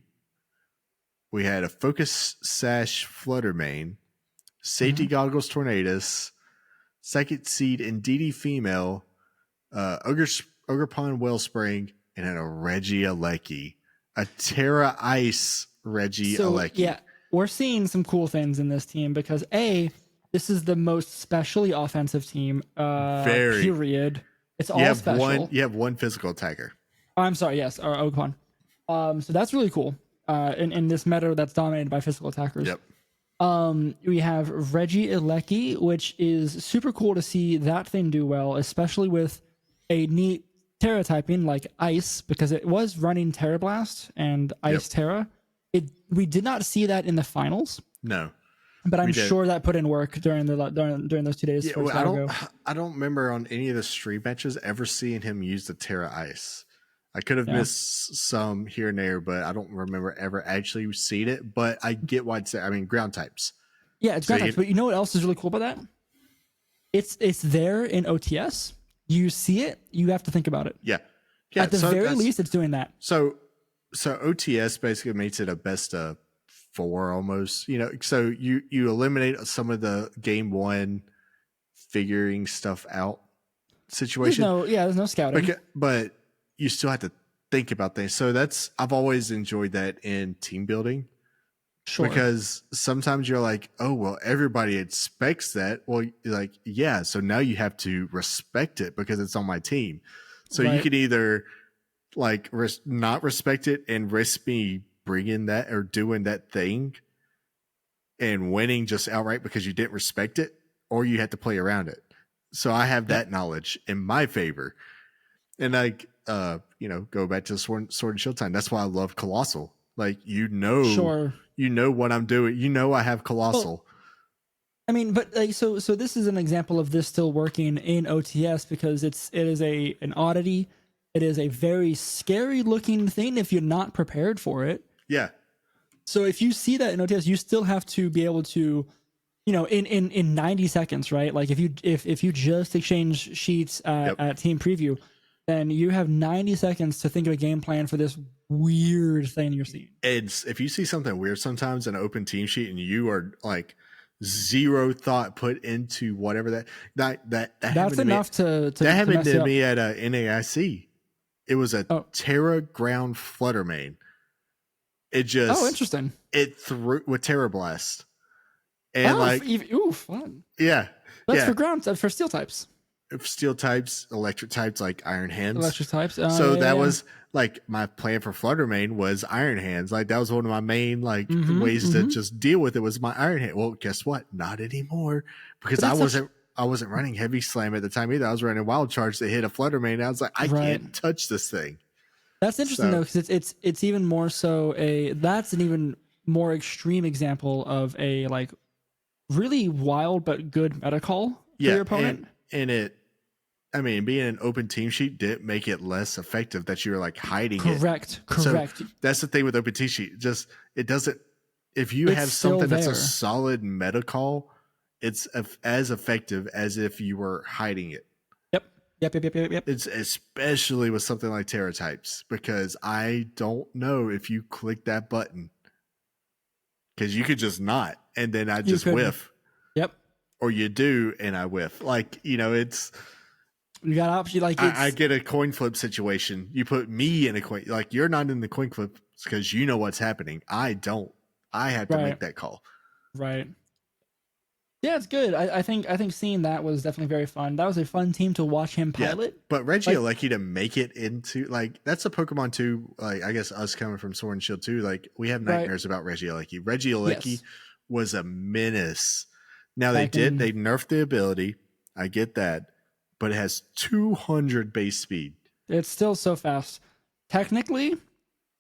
We had a Focus Sash Fluttermane, Safety Goggles Tornadus, Second Seed Indeedee Female, Ogerpon Wellspring, and then a Regieleki, a Terra Ice Regieleki. Yeah, we're seeing some cool things in this team because this is the most specially offensive team. Period. It's all special. You have one physical attacker. I'm sorry. Yes, or Ogerpon. So that's really cool. In this meta that's dominated by physical attackers. Yep. We have Regieleki, which is super cool to see that thing do well, especially with a neat Terra typing like Ice, because it was running Terra Blast and Ice Terra. We did not see that in the finals. No, but I'm sure that put in work during those 2 days. Yeah, I don't remember on any of the stream matches ever seeing him use the Terra Ice. I could have missed some here and there, but I don't remember ever actually seeing it. But I get why it's there. I mean, ground types. Yeah, it's ground types. But you know what else is really cool about that? It's there in OTS. You see it. You have to think about it. Yeah. At the very least, it's doing that. So OTS basically makes it a best of 4 almost. You know, so you eliminate some of the game 1 figuring stuff out situation. There's no scouting. But you still have to think about things. So I've always enjoyed that in team building. Sure. Because sometimes you're like, oh, well, everybody expects that. Well, like, yeah. So now you have to respect it because it's on my team. So you can either like not respect it and risk me bringing that or doing that thing and winning just outright because you didn't respect it, or you have to play around it. So I have that knowledge in my favor. And like, go back to Sword and Shield time. That's why I love Colossal. Like, you know what I'm doing. You know, I have Colossal. Well, I mean, but like, so this is an example of this still working in OTS because it is an oddity. It is a very scary looking thing if you're not prepared for it. Yeah. So if you see that in OTS, you still have to be able to, in 90 seconds, right? Like if you just exchange sheets at team preview, then you have 90 seconds to think of a game plan for this weird thing you're seeing. If you see something weird sometimes in an open team sheet and you are like zero thought put into whatever that's enough to that happened to me at NAIC. It was a Terra Ground Fluttermane. It just interesting. It threw with Terror Blast. And fun. Yeah. That's for steel types. Steel types, electric types like Iron Hands. Electric types. So that was like my plan for Flutter Mane was Iron Hands. Like that was one of my main ways to just deal with it was my Iron Hand. Well, guess what? Not anymore because I wasn't running Heavy Slam at the time either. I was running Wild Charge that hit a Flutter Mane. I was like, I can't touch this thing. That's interesting though, because it's even more so that's an even more extreme example of a like really wild but good meta call for your opponent. And being an open team sheet didn't make it less effective that you were like hiding it. Correct. So that's the thing with open team sheet. Just it doesn't. If you have something that's a solid meta call, it's as effective as if you were hiding it. Yep. It's especially with something like Terra types because I don't know if you click that button because you could just not, and then I just whiff. Yep. Or you do, and I whiff. Like it's. You got option like I get a coin flip situation. You put me in a coin, like you're not in the coin flip because you know what's happening. I don't. I have to make that call. Right. Yeah, it's good. I think seeing that was definitely very fun. That was a fun team to watch him pilot. Yeah, but Regieleki to make it into that's a Pokemon too. Like I guess us coming from Sword and Shield too. Like we have nightmares about Regieleki. Regieleki was a menace. Now they nerfed the ability. I get that. But it has 200 base speed. It's still so fast. Technically,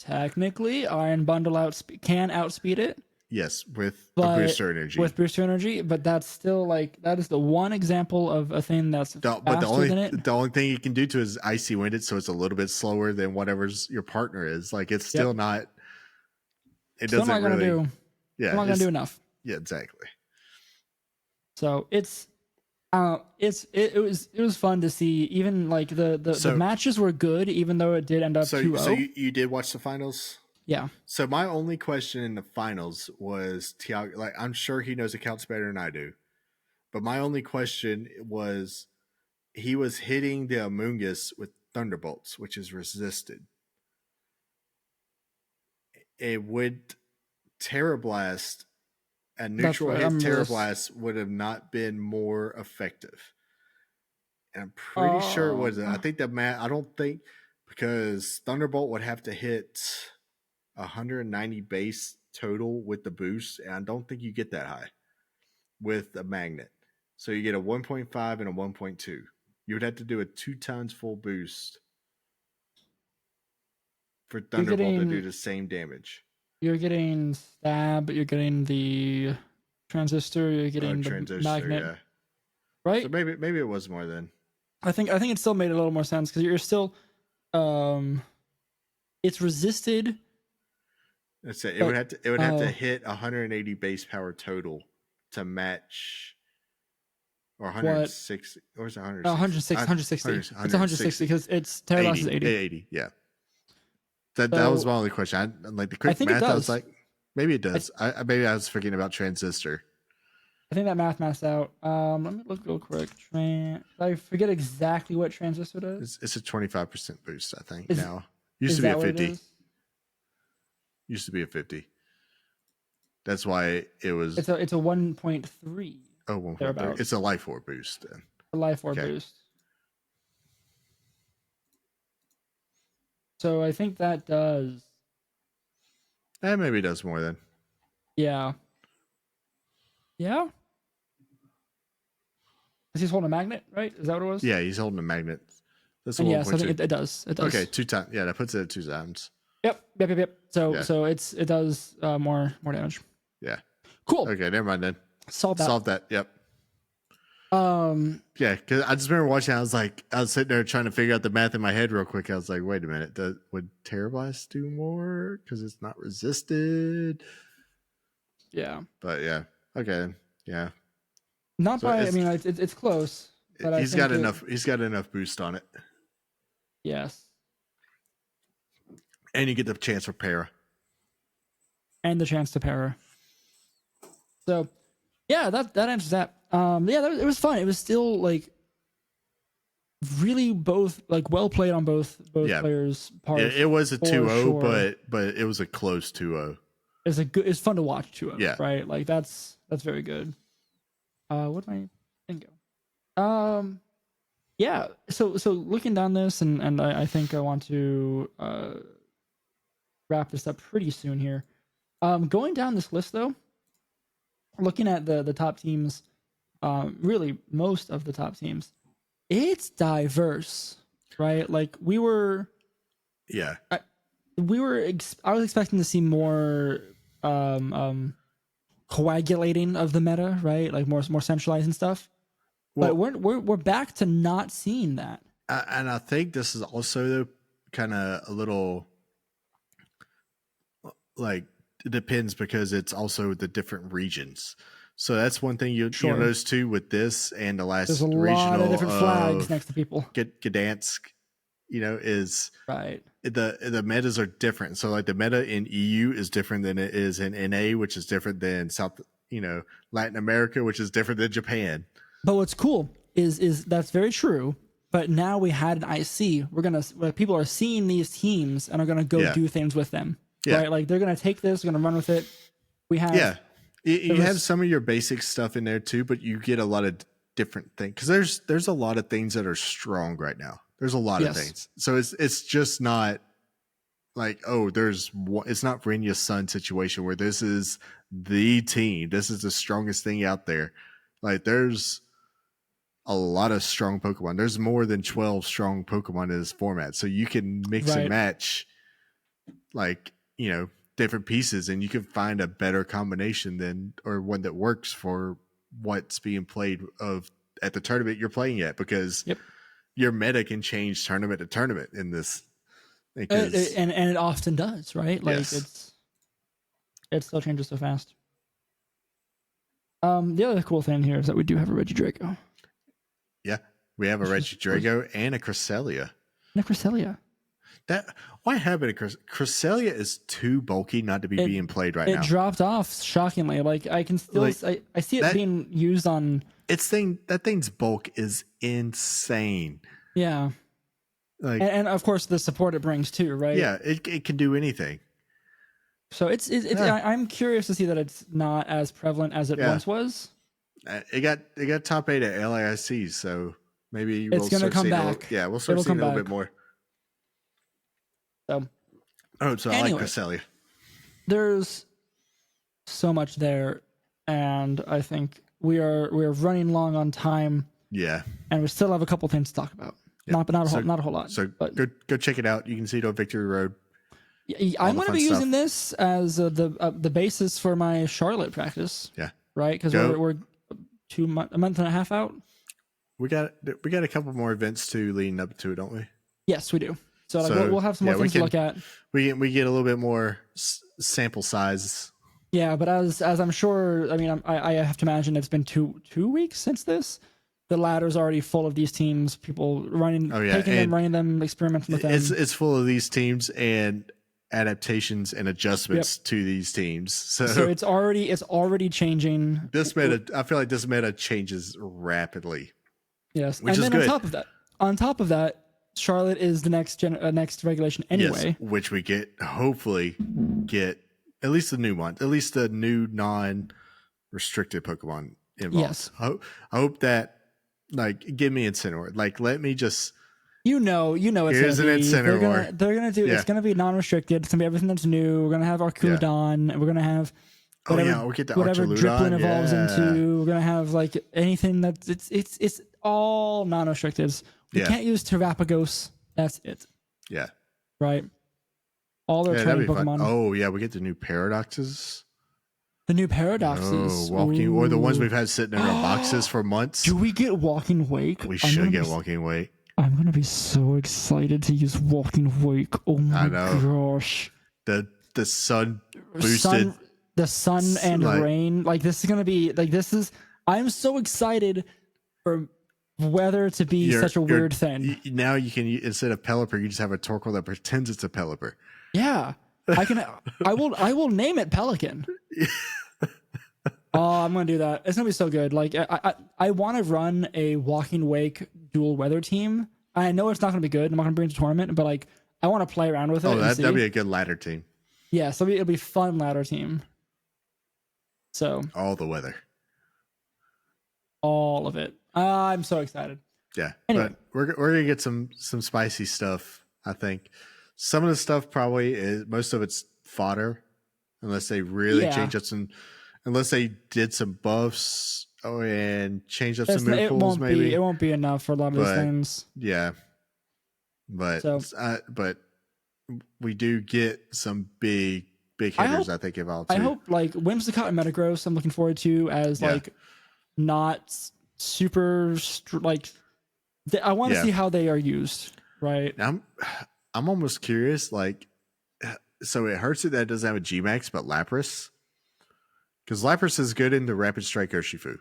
Iron Bundle can outspeed it. Yes, with booster energy. With booster energy, but that's still that is the one example of a thing that's faster than it. The only thing you can do to it is Icy Wind it, so it's a little bit slower than whatever's your partner is. Like it's still not. It doesn't not gonna really. Do. Yeah, it's not gonna do enough. Yeah, exactly. So it was fun to see. Even the matches were good, even though it did end up 2-0. So you did watch the finals? Yeah. So my only question in the finals was Tiago. Like I'm sure he knows accounts better than I do, but my only question was he was hitting the Amoonguss with Thunderbolts, which is resisted. It would Terra Blast. A neutral hit Terra Blast would have not been more effective. And I'm pretty sure it was. I think I don't think because Thunderbolt would have to hit 190 base total with the boost, and I don't think you get that high with a magnet. So you get a 1.5 and a 1.2. You would have to do a 2 times full boost for Thunderbolt to do the same damage. You're getting stab, you're getting the transistor, you're getting the magnet. Yeah. Right? So maybe it was more then. I think it still made a little more sense because you're still it's resisted. That's it. It would have to hit 180 base power total to match or 160 or is it 160? 160. It's 160 because it's Terra Blast is 80. 80, yeah. That was my only question. Like the quick math, I was like, maybe it does. Maybe I was forgetting about Transistor. I think that maths out. Let me look real quick. I forget exactly what Transistor does. It's a 25% boost, I think. Now used to be a 50. Used to be a 50. That's why it was. It's a 1.3. Oh, 1.3. It's a Life Orb boost then. A Life Orb boost. So I think that does. Maybe it does more then. Yeah. Yeah. Is he holding a magnet, right? Is that what it was? Yeah, he's holding a magnet. That's a yes, I think it does. It does. Okay, 2 times. Yeah, that puts it at 2 times. Yep. So it does more damage. Yeah. Cool. Okay, never mind then. Solve that. Yep. Yeah, because I just remember watching. I was sitting there trying to figure out the math in my head real quick. I was like, wait a minute, would Terra Blast do more because it's not resisted? Yeah. But yeah, okay, yeah. Not so by. I mean, it's close. But he's got enough. He's got enough boost on it. Yes. And you get the chance for para. And the chance to para. So, yeah, that answers that. It was fun. It was still really both like well played on both players' parts. It was a 2-0, sure. but it was a close 2-0. It's fun to watch 2-0. Yeah. Right. Like that's very good. What am I thinking? Yeah. So looking down this, and I think I want to wrap this up pretty soon here. Going down this list though, looking at the top teams, really most of the top teams, it's diverse, right? Like we were, yeah, I was expecting to see more coagulating of the meta, right? Like more centralized and stuff. Well, but we're back to not seeing that. And I think this is also kind of a little like it depends because it's also the different regions. So that's one thing you'll notice too with this and the last There's a regional lot of different flags next to people. Gdansk, is right. The metas are different. So like the meta in EU is different than it is in NA, which is different than Latin America, which is different than Japan. But what's cool is that's very true. But now we had an IC. People are seeing these teams and are gonna go do things with them. Yeah. Right? Like they're gonna take this, they're gonna run with it. We have you have some of your basic stuff in there too, but you get a lot of different things because there's a lot of things that are strong right now. There's a lot of things, so it's just not like it's not Renya's Sun situation where this is the team, this is the strongest thing out there. Like there's a lot of strong Pokemon. There's more than 12 strong Pokemon in this format, so you can mix and match different pieces and you can find a better combination or one that works for what's being played at the tournament you're playing at, because your meta can change tournament to tournament in this. And it often does, right? Like it still changes so fast. The other cool thing here is that we do have a Regidrago. Yeah, we have a Regidrago and a Cresselia. Why have it? Cresselia is too bulky not to be being played right now. It dropped off shockingly. Like I can still I see it being used on that thing's bulk is insane. Yeah. Like and of course the support it brings too, right? Yeah, it can do anything. So it's I'm curious to see that it's not as prevalent as it once was. It got top 8 at LAIC, so maybe it's going to come back. We'll start seeing a little bit more. So anyway, I like Cresselia. There's so much there, and I think we are running long on time. Yeah, and we still have a couple things to talk about. Yep. Not a whole lot. So go check it out. You can see it on Victory Road. I'm going to be using this as the basis for my Scarlet practice. Yeah, right. Because we're a month and a half out. We got a couple more events too leading up to it, don't we? Yes, we do. So we'll have some more things to look at. We get a little bit more sample size. Yeah, but as I'm sure, I mean, I have to imagine it's been two weeks since this. The ladder's already full of these teams, people running, running them, experimenting with them. It's full of these teams and adaptations and adjustments to these teams. So it's already changing. This meta, I feel like this meta changes rapidly. Yes, which and is then good. On top of that, Scarlet is the next regulation anyway. Yes, which we hopefully get at least the new one, at least the new non-restricted Pokemon involved. Yes, I hope that give me Incineroar. Let me just it's here's an Incineroar. They're gonna do it's gonna be non-restricted. It's gonna be everything that's new. We're gonna have Arculodon. We're gonna have we'll get the whatever Driplin evolves into. We're gonna have anything that's it's all non-restricted. We can't use Terrapagos. That's it. Yeah. Right. All their training Pokemon. Fun. Oh yeah, we get the new Paradoxes. The new Paradoxes. Or the ones we've had sitting in our boxes for months. Do we get Walking Wake? We should get Walking Wake. I'm gonna be so excited to use Walking Wake. Oh my gosh. The sun boosted. The sun and rain. This is gonna be I'm so excited for weather to be such a weird thing. Now you can, instead of Pelipper, you just have a Torkoal that pretends it's a Pelipper. Yeah. I will name it Pelican. Oh, I'm gonna do that. It's gonna be so good. I want to run a Walking Wake dual weather team. I know it's not going to be good. I'm not going to bring it to tournament, but like I want to play around with it. Oh, that'd be a good ladder team. Yeah, so it'll be fun ladder team. So all the weather, all of it. I'm so excited. Yeah, anyway, but we're gonna get some spicy stuff. I think some of the stuff probably is most of it's fodder, unless they really change up some, unless they did some buffs and change up some move pools. Maybe it won't be enough for a lot of these things. Yeah, but we do get some big hitters. I think evolved too. I hope like Whimsicott and Metagross. I'm looking forward to as like not super like. I want to see how they are used, right? I'm almost curious, like, so it hurts that it doesn't have a G-Max, but Lapras? Because Lapras is good in the Rapid Strike Urshifu.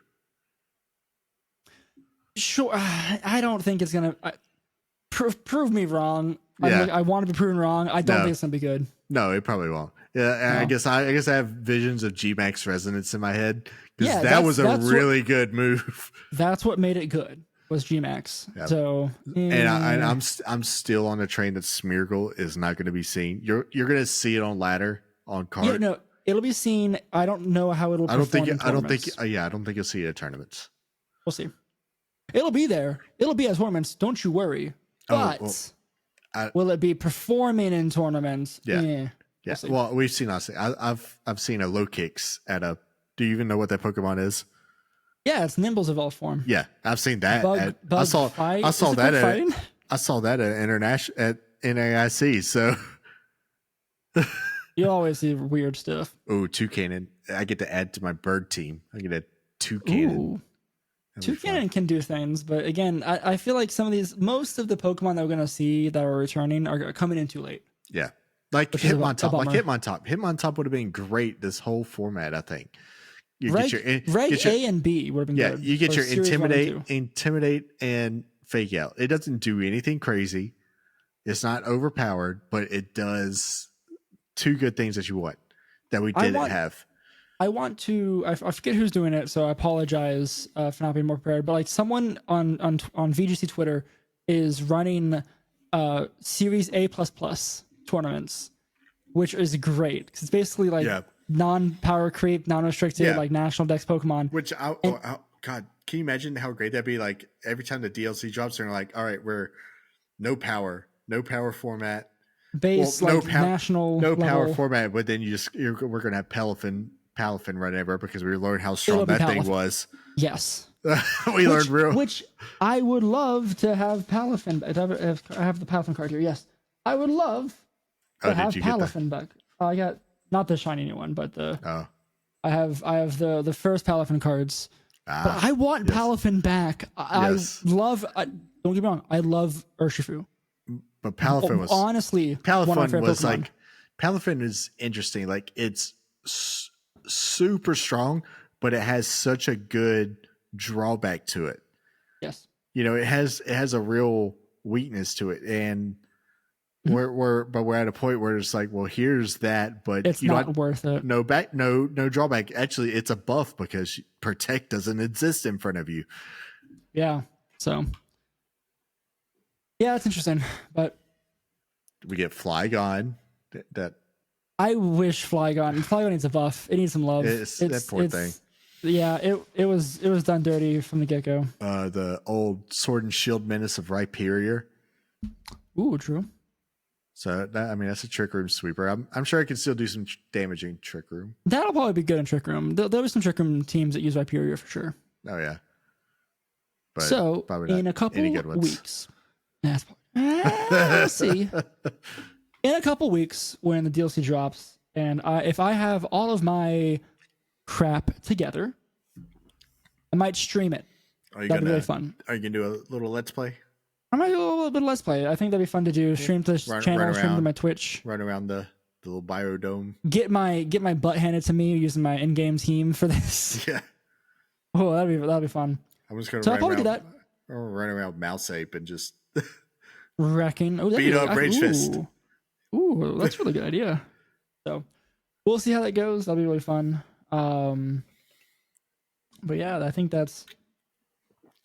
Sure. I don't think it's going to... Prove me wrong. Yeah. I want to be proven wrong. I don't think it's going to be good. No, it probably won't. Yeah, no. I guess I have visions of G-Max Resonance in my head, because that was a really good move. That's what made it good. Was G-Max. Yep. So and I'm still on the train that Smeargle is not going to be seen. You're going to see it on ladder on card. Yeah, no, it'll be seen. I don't know how it'll. I don't think you'll see it at tournaments. We'll see. It'll be there. It'll be at tournaments. Don't you worry. But will it be performing in tournaments? Yeah. Well, we've seen. I've seen a low kicks at a. Do you even know what that Pokemon is? Yeah, it's Nimble's evolved form. Yeah, I've seen that. I saw that at international at NAIC. So you always see weird stuff. Oh, Toucannon! I get to add to my bird team. I get a Toucannon. Toucannon can do things, but again, I feel like most of the Pokemon that we're gonna see that are returning are coming in too late. Yeah, like Hitmontop. Hitmontop would have been great this whole format, I think. Reg A and B would have been good. Yeah, you get your intimidate and fake out. It doesn't do anything crazy. It's not overpowered, but it does two good things that you want that we didn't have. I forget who's doing it, so I apologize for not being more prepared. But like someone on VGC Twitter is running Series A++ tournaments, which is great because it's basically like. Yeah. Non-power creep, non-restricted, like national dex Pokemon. Which, God, can you imagine how great that'd be? Like every time the DLC drops, they're like, "All right, we're no power format, base national power format." But then we're gonna have Palafin run ever because we learned how strong that thing was. Yes, Which I would love to have Palafin. I have the Palafin card here. Yes, I would love to have Palafin back. I got. Not the shiny new one, but I have the first Palafin cards. But I want Palafin back. I love. Don't get me wrong. I love Urshifu. But Palafin was honestly Palafin was Pokemon. Like Palafin is interesting. Like it's super strong, but it has such a good drawback to it. Yes, it has a real weakness to it, and. We're at a point where it's like, well, here's that, but it's not worth it. No drawback. Actually, it's a buff because Protect doesn't exist in front of you. Yeah. So, yeah, it's interesting, but we get Flygon. That I wish Flygon needs a buff. It needs some love. It's that poor thing. Yeah, it was done dirty from the get go. The old Sword and Shield menace of Rhyperior. Ooh, true. So that's a Trick Room sweeper. I'm sure I can still do some damage in Trick Room. That'll probably be good in Trick Room. There'll be some Trick Room teams that use Rhyperior for sure. Oh yeah. But so in a couple weeks, we'll see. In a couple weeks, when the DLC drops, and if I have all of my crap together, I might stream it. That'd be really fun. Are you gonna do a little Let's Play? I might do a little bit of Let's Play. I think that'd be fun to do. Stream to this channel, stream to my Twitch. Run around the little biodome. Get my butt handed to me using my in-game team for this. Yeah. Oh, that'd be fun. I'm just gonna. So I'll probably do that. Run around Mouse Ape and just wrecking. Oh, beat up Rage Fist. Ooh, that's a really good idea. So we'll see how that goes. That'll be really fun. But yeah, I think that's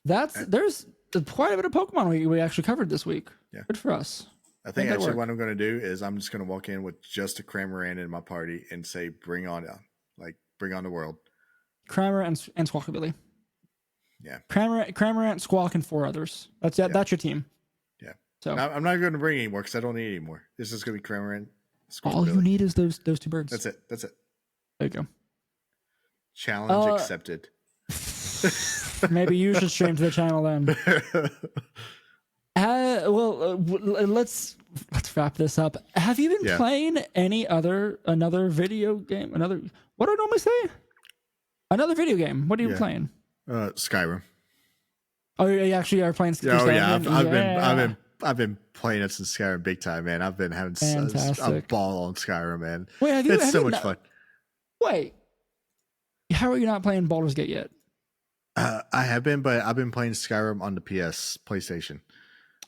there's quite a bit of Pokemon we actually covered this week. Yeah. Good for us. I think actually what I'm going to do is I'm just going to walk in with just a Cramorant in my party and say, bring on the world. Cramorant and Squawkabilly. Yeah. Cramorant, Squawk, and 4 others. That's your team. Yeah. So I'm not going to bring any more because I don't need any more. This is going to be Cramorant. All you need is those 2 birds. That's it. There you go. Challenge accepted. Maybe you should stream to the channel then. Let's wrap this up. Have you been playing another video game? What do I normally say? Another video game. What are you playing? Skyrim. Oh, you actually are playing Skyrim? Oh yeah, I've been playing it since Skyrim big time, man. I've been having a ball on Skyrim, man. Wait, it's so much fun. Wait, how are you not playing Baldur's Gate yet? I have been, but I've been playing Skyrim on the PlayStation.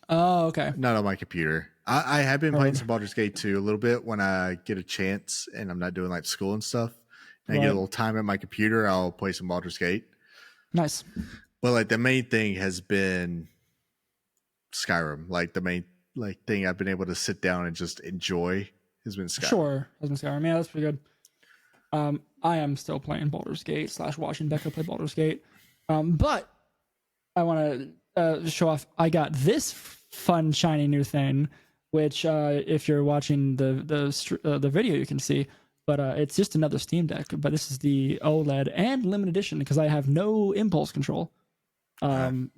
Oh, okay. Not on my computer. I have been playing some Baldur's Gate 2 a little bit when I get a chance and I'm not doing like school and stuff. And I get a little time at my computer, I'll play some Baldur's Gate. Nice. But like the main thing has been Skyrim. Like the main thing I've been able to sit down and just enjoy has been Skyrim. Sure, has been Skyrim. Yeah, that's pretty good. I am still playing Baldur's Gate / watching Becca play Baldur's Gate. But I want to show off. I got this fun shiny new thing, which if you're watching the video, you can see. But it's just another Steam Deck. But this is the OLED and limited edition because I have no impulse control. Same.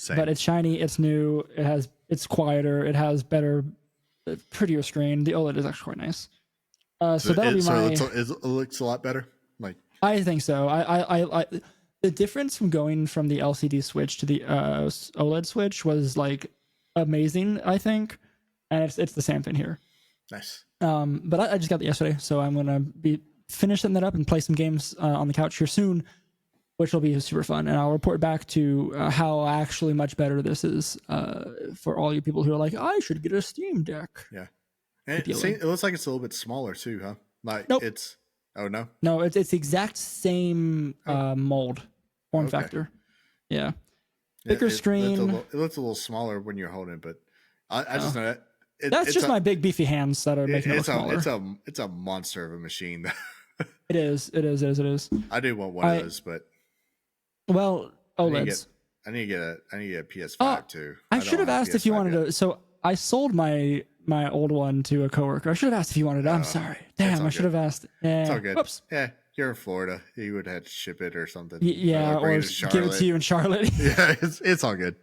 But it's shiny. It's new. It's quieter. It has prettier screen. The OLED is actually quite nice. So that'll be my. So it looks a lot better. Like I think so. I the difference from going from the LCD switch to the OLED switch was like amazing. I think, and it's the same thing here. Nice. But I just got that yesterday, so I'm gonna be finishing that up and play some games on the couch here soon, which will be super fun. And I'll report back to how actually much better this is for all you people who are like, I should get a Steam Deck. Yeah. And it looks like it's a little bit smaller too, huh? Like nope. It's no, it's the exact same mold form factor. Yeah, bigger screen. It looks a little smaller when you're holding it, but I just know that. That's just my big beefy hands that are making it look smaller. It's a monster of a machine. It is. I do want one of those, but OLEDs. I need to get a PS5 too. I should have asked if you wanted to. So I sold my old one to a coworker. I should have asked if you wanted it. I'm sorry. Damn, I should have asked. It's all good. Whoops. Yeah, you're in Florida. You would have to ship it or something. Yeah, or give it to you in Charlotte. Yeah, it's all good.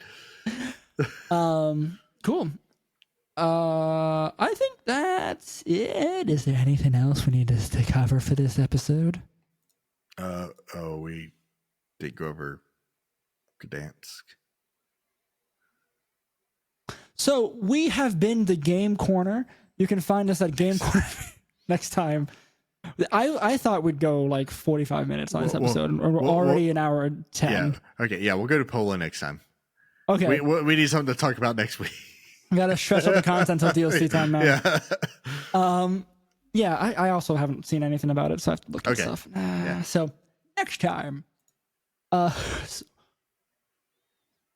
Cool. I think that's it. Is there anything else we need to cover for this episode? We did go over Gdansk. So we have been the Game Corner. You can find us at Game Corner next time. I thought we'd go like 45 minutes on this episode, and we're already an hour and 10. Yeah. Okay. Yeah, we'll go to Poland next time. Okay. We need something to talk about next week. We gotta stretch out the content of DLC time, man. Yeah. Yeah. I also haven't seen anything about it, so I have to look at stuff. So next time,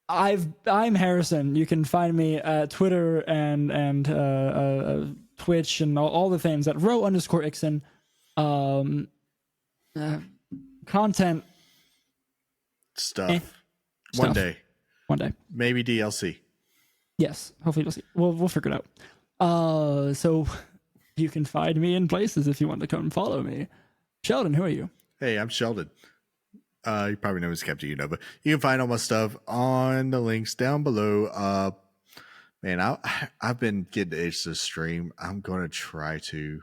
I'm Harrison. You can find me at Twitter and Twitch and all the things at @row_ixon. Content stuff. One day, maybe DLC. Yes, hopefully we'll figure it out. So you can find me in places if you want to come follow me. Sheldon, who are you? Hey, I'm Sheldon. You probably know it's Captain, but you can find all my stuff on the links down below. Man, I've been getting the itch to stream. I'm gonna try to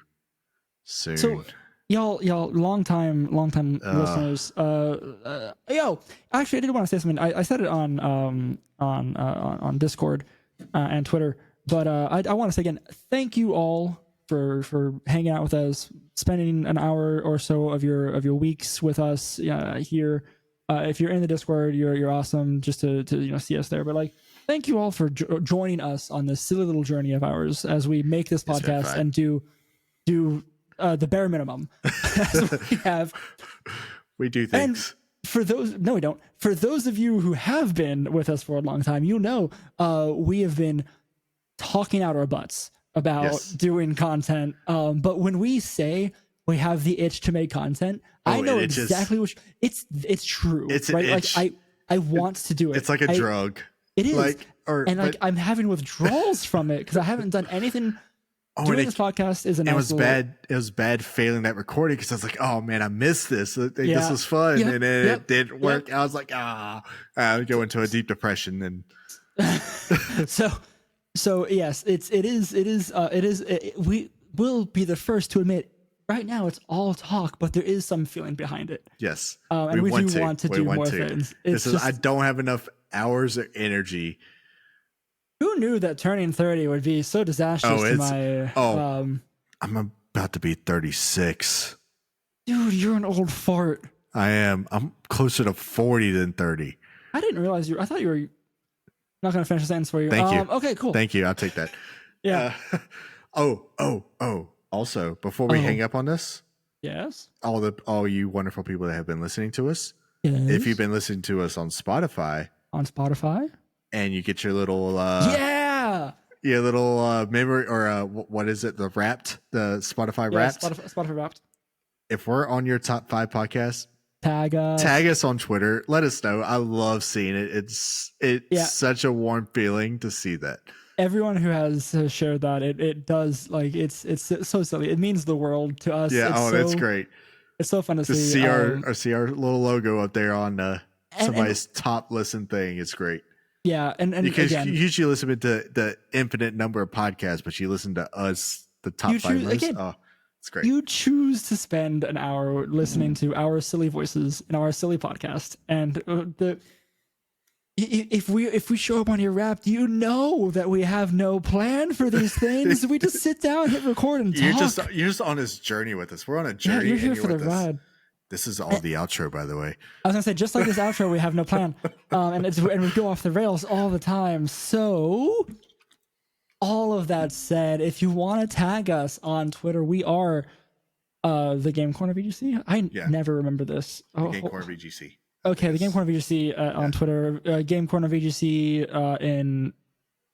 soon. So y'all, long time listeners. Actually, I did want to say something. I said it on Discord and Twitter, but I want to say again, thank you all for hanging out with us, spending an hour or so of your weeks with us here. If you're in the Discord, you're awesome just to see us there. But like, thank you all for joining us on this silly little journey of ours as we make this podcast and do the bare minimum. As we have. We do things. For those, no, we don't. For those of you who have been with us for a long time, we have been talking out our butts about doing content. But when we say we have the itch to make content, I know exactly what it's true. It's right. Itch. Like I want to do it. It's like a drug. It is. I'm having withdrawals from it because I haven't done anything. Doing this podcast is It was bad failing that recording because I was like, oh man, I missed this. This was fun, and then it didn't work. I was like, I would go into a deep depression. And so yes, it is. We will be the first to admit. Right now, it's all talk, but there is some feeling behind it. Yes, and we do want to do more things. I don't have enough hours of energy. Who knew that turning 30 would be so disastrous to my... I'm about to be 36. Dude, you're an old fart. I am. I'm closer to 40 than 30. I didn't realize I thought you were... Not going to finish the sentence for you. Thank you. Okay, cool. Thank you. I'll take that. Yeah. Also, before we hang up on this... Yes? All you wonderful people that have been listening to us, yes. If you've been listening to us on Spotify... And you get your little memory or what is it? The Spotify Wrapped. Spotify Wrapped. If we're on your top 5 podcasts, tag us on Twitter. Let us know. I love seeing it. It's such a warm feeling to see that. Everyone who has shared that, it does, like, it's so silly. It means the world to us. Yeah. That's great. It's so fun to see our little logo up there on somebody's top listen thing. It's great. Yeah, and because again, you usually listen to the infinite number of podcasts, but you listen to us, the top 5 most. It's great. You choose to spend an hour listening to our silly voices in our silly podcast, and if we show up on your Wrapped, you know that we have no plan for these things. We just sit down, hit record, and talk. You're just on this journey with us. We're on a journey. Yeah, you're here for the ride. This is all the outro, by the way. I was gonna say, just like this outro, we have no plan, and we go off the rails all the time. So, all of that said, if you want to tag us on Twitter, we are the Game Corner VGC. I never remember this. Game Corner VGC. Okay, the Game Corner VGC on Twitter, Game Corner VGC on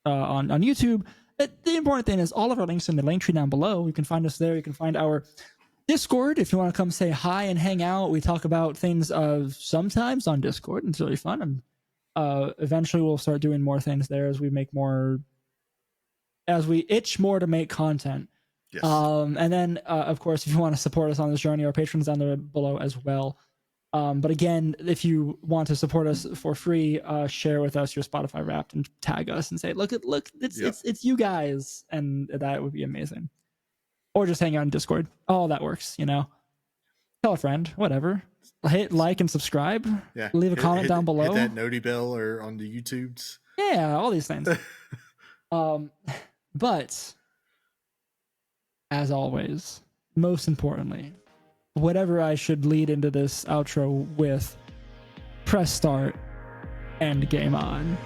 YouTube. The important thing is all of our links in the link tree down below. You can find us there. You can find our Discord if you want to come say hi and hang out. We talk about things sometimes on Discord, and it's really fun. And eventually we'll start doing more things there as we itch more to make content. Yes. And then of course, if you want to support us on this journey, our patrons down there below as well. But again, if you want to support us for free, share with us your Spotify Wrapped and tag us and say, look, it's you guys, and that would be amazing. Or just hang out in Discord. All that works, Tell a friend, whatever. Hit like and subscribe. Yeah. Leave a comment down below. Hit that noti bell or on the YouTubes. Yeah, all these things. But as always, most importantly, whatever I should lead into this outro with, press start and game on.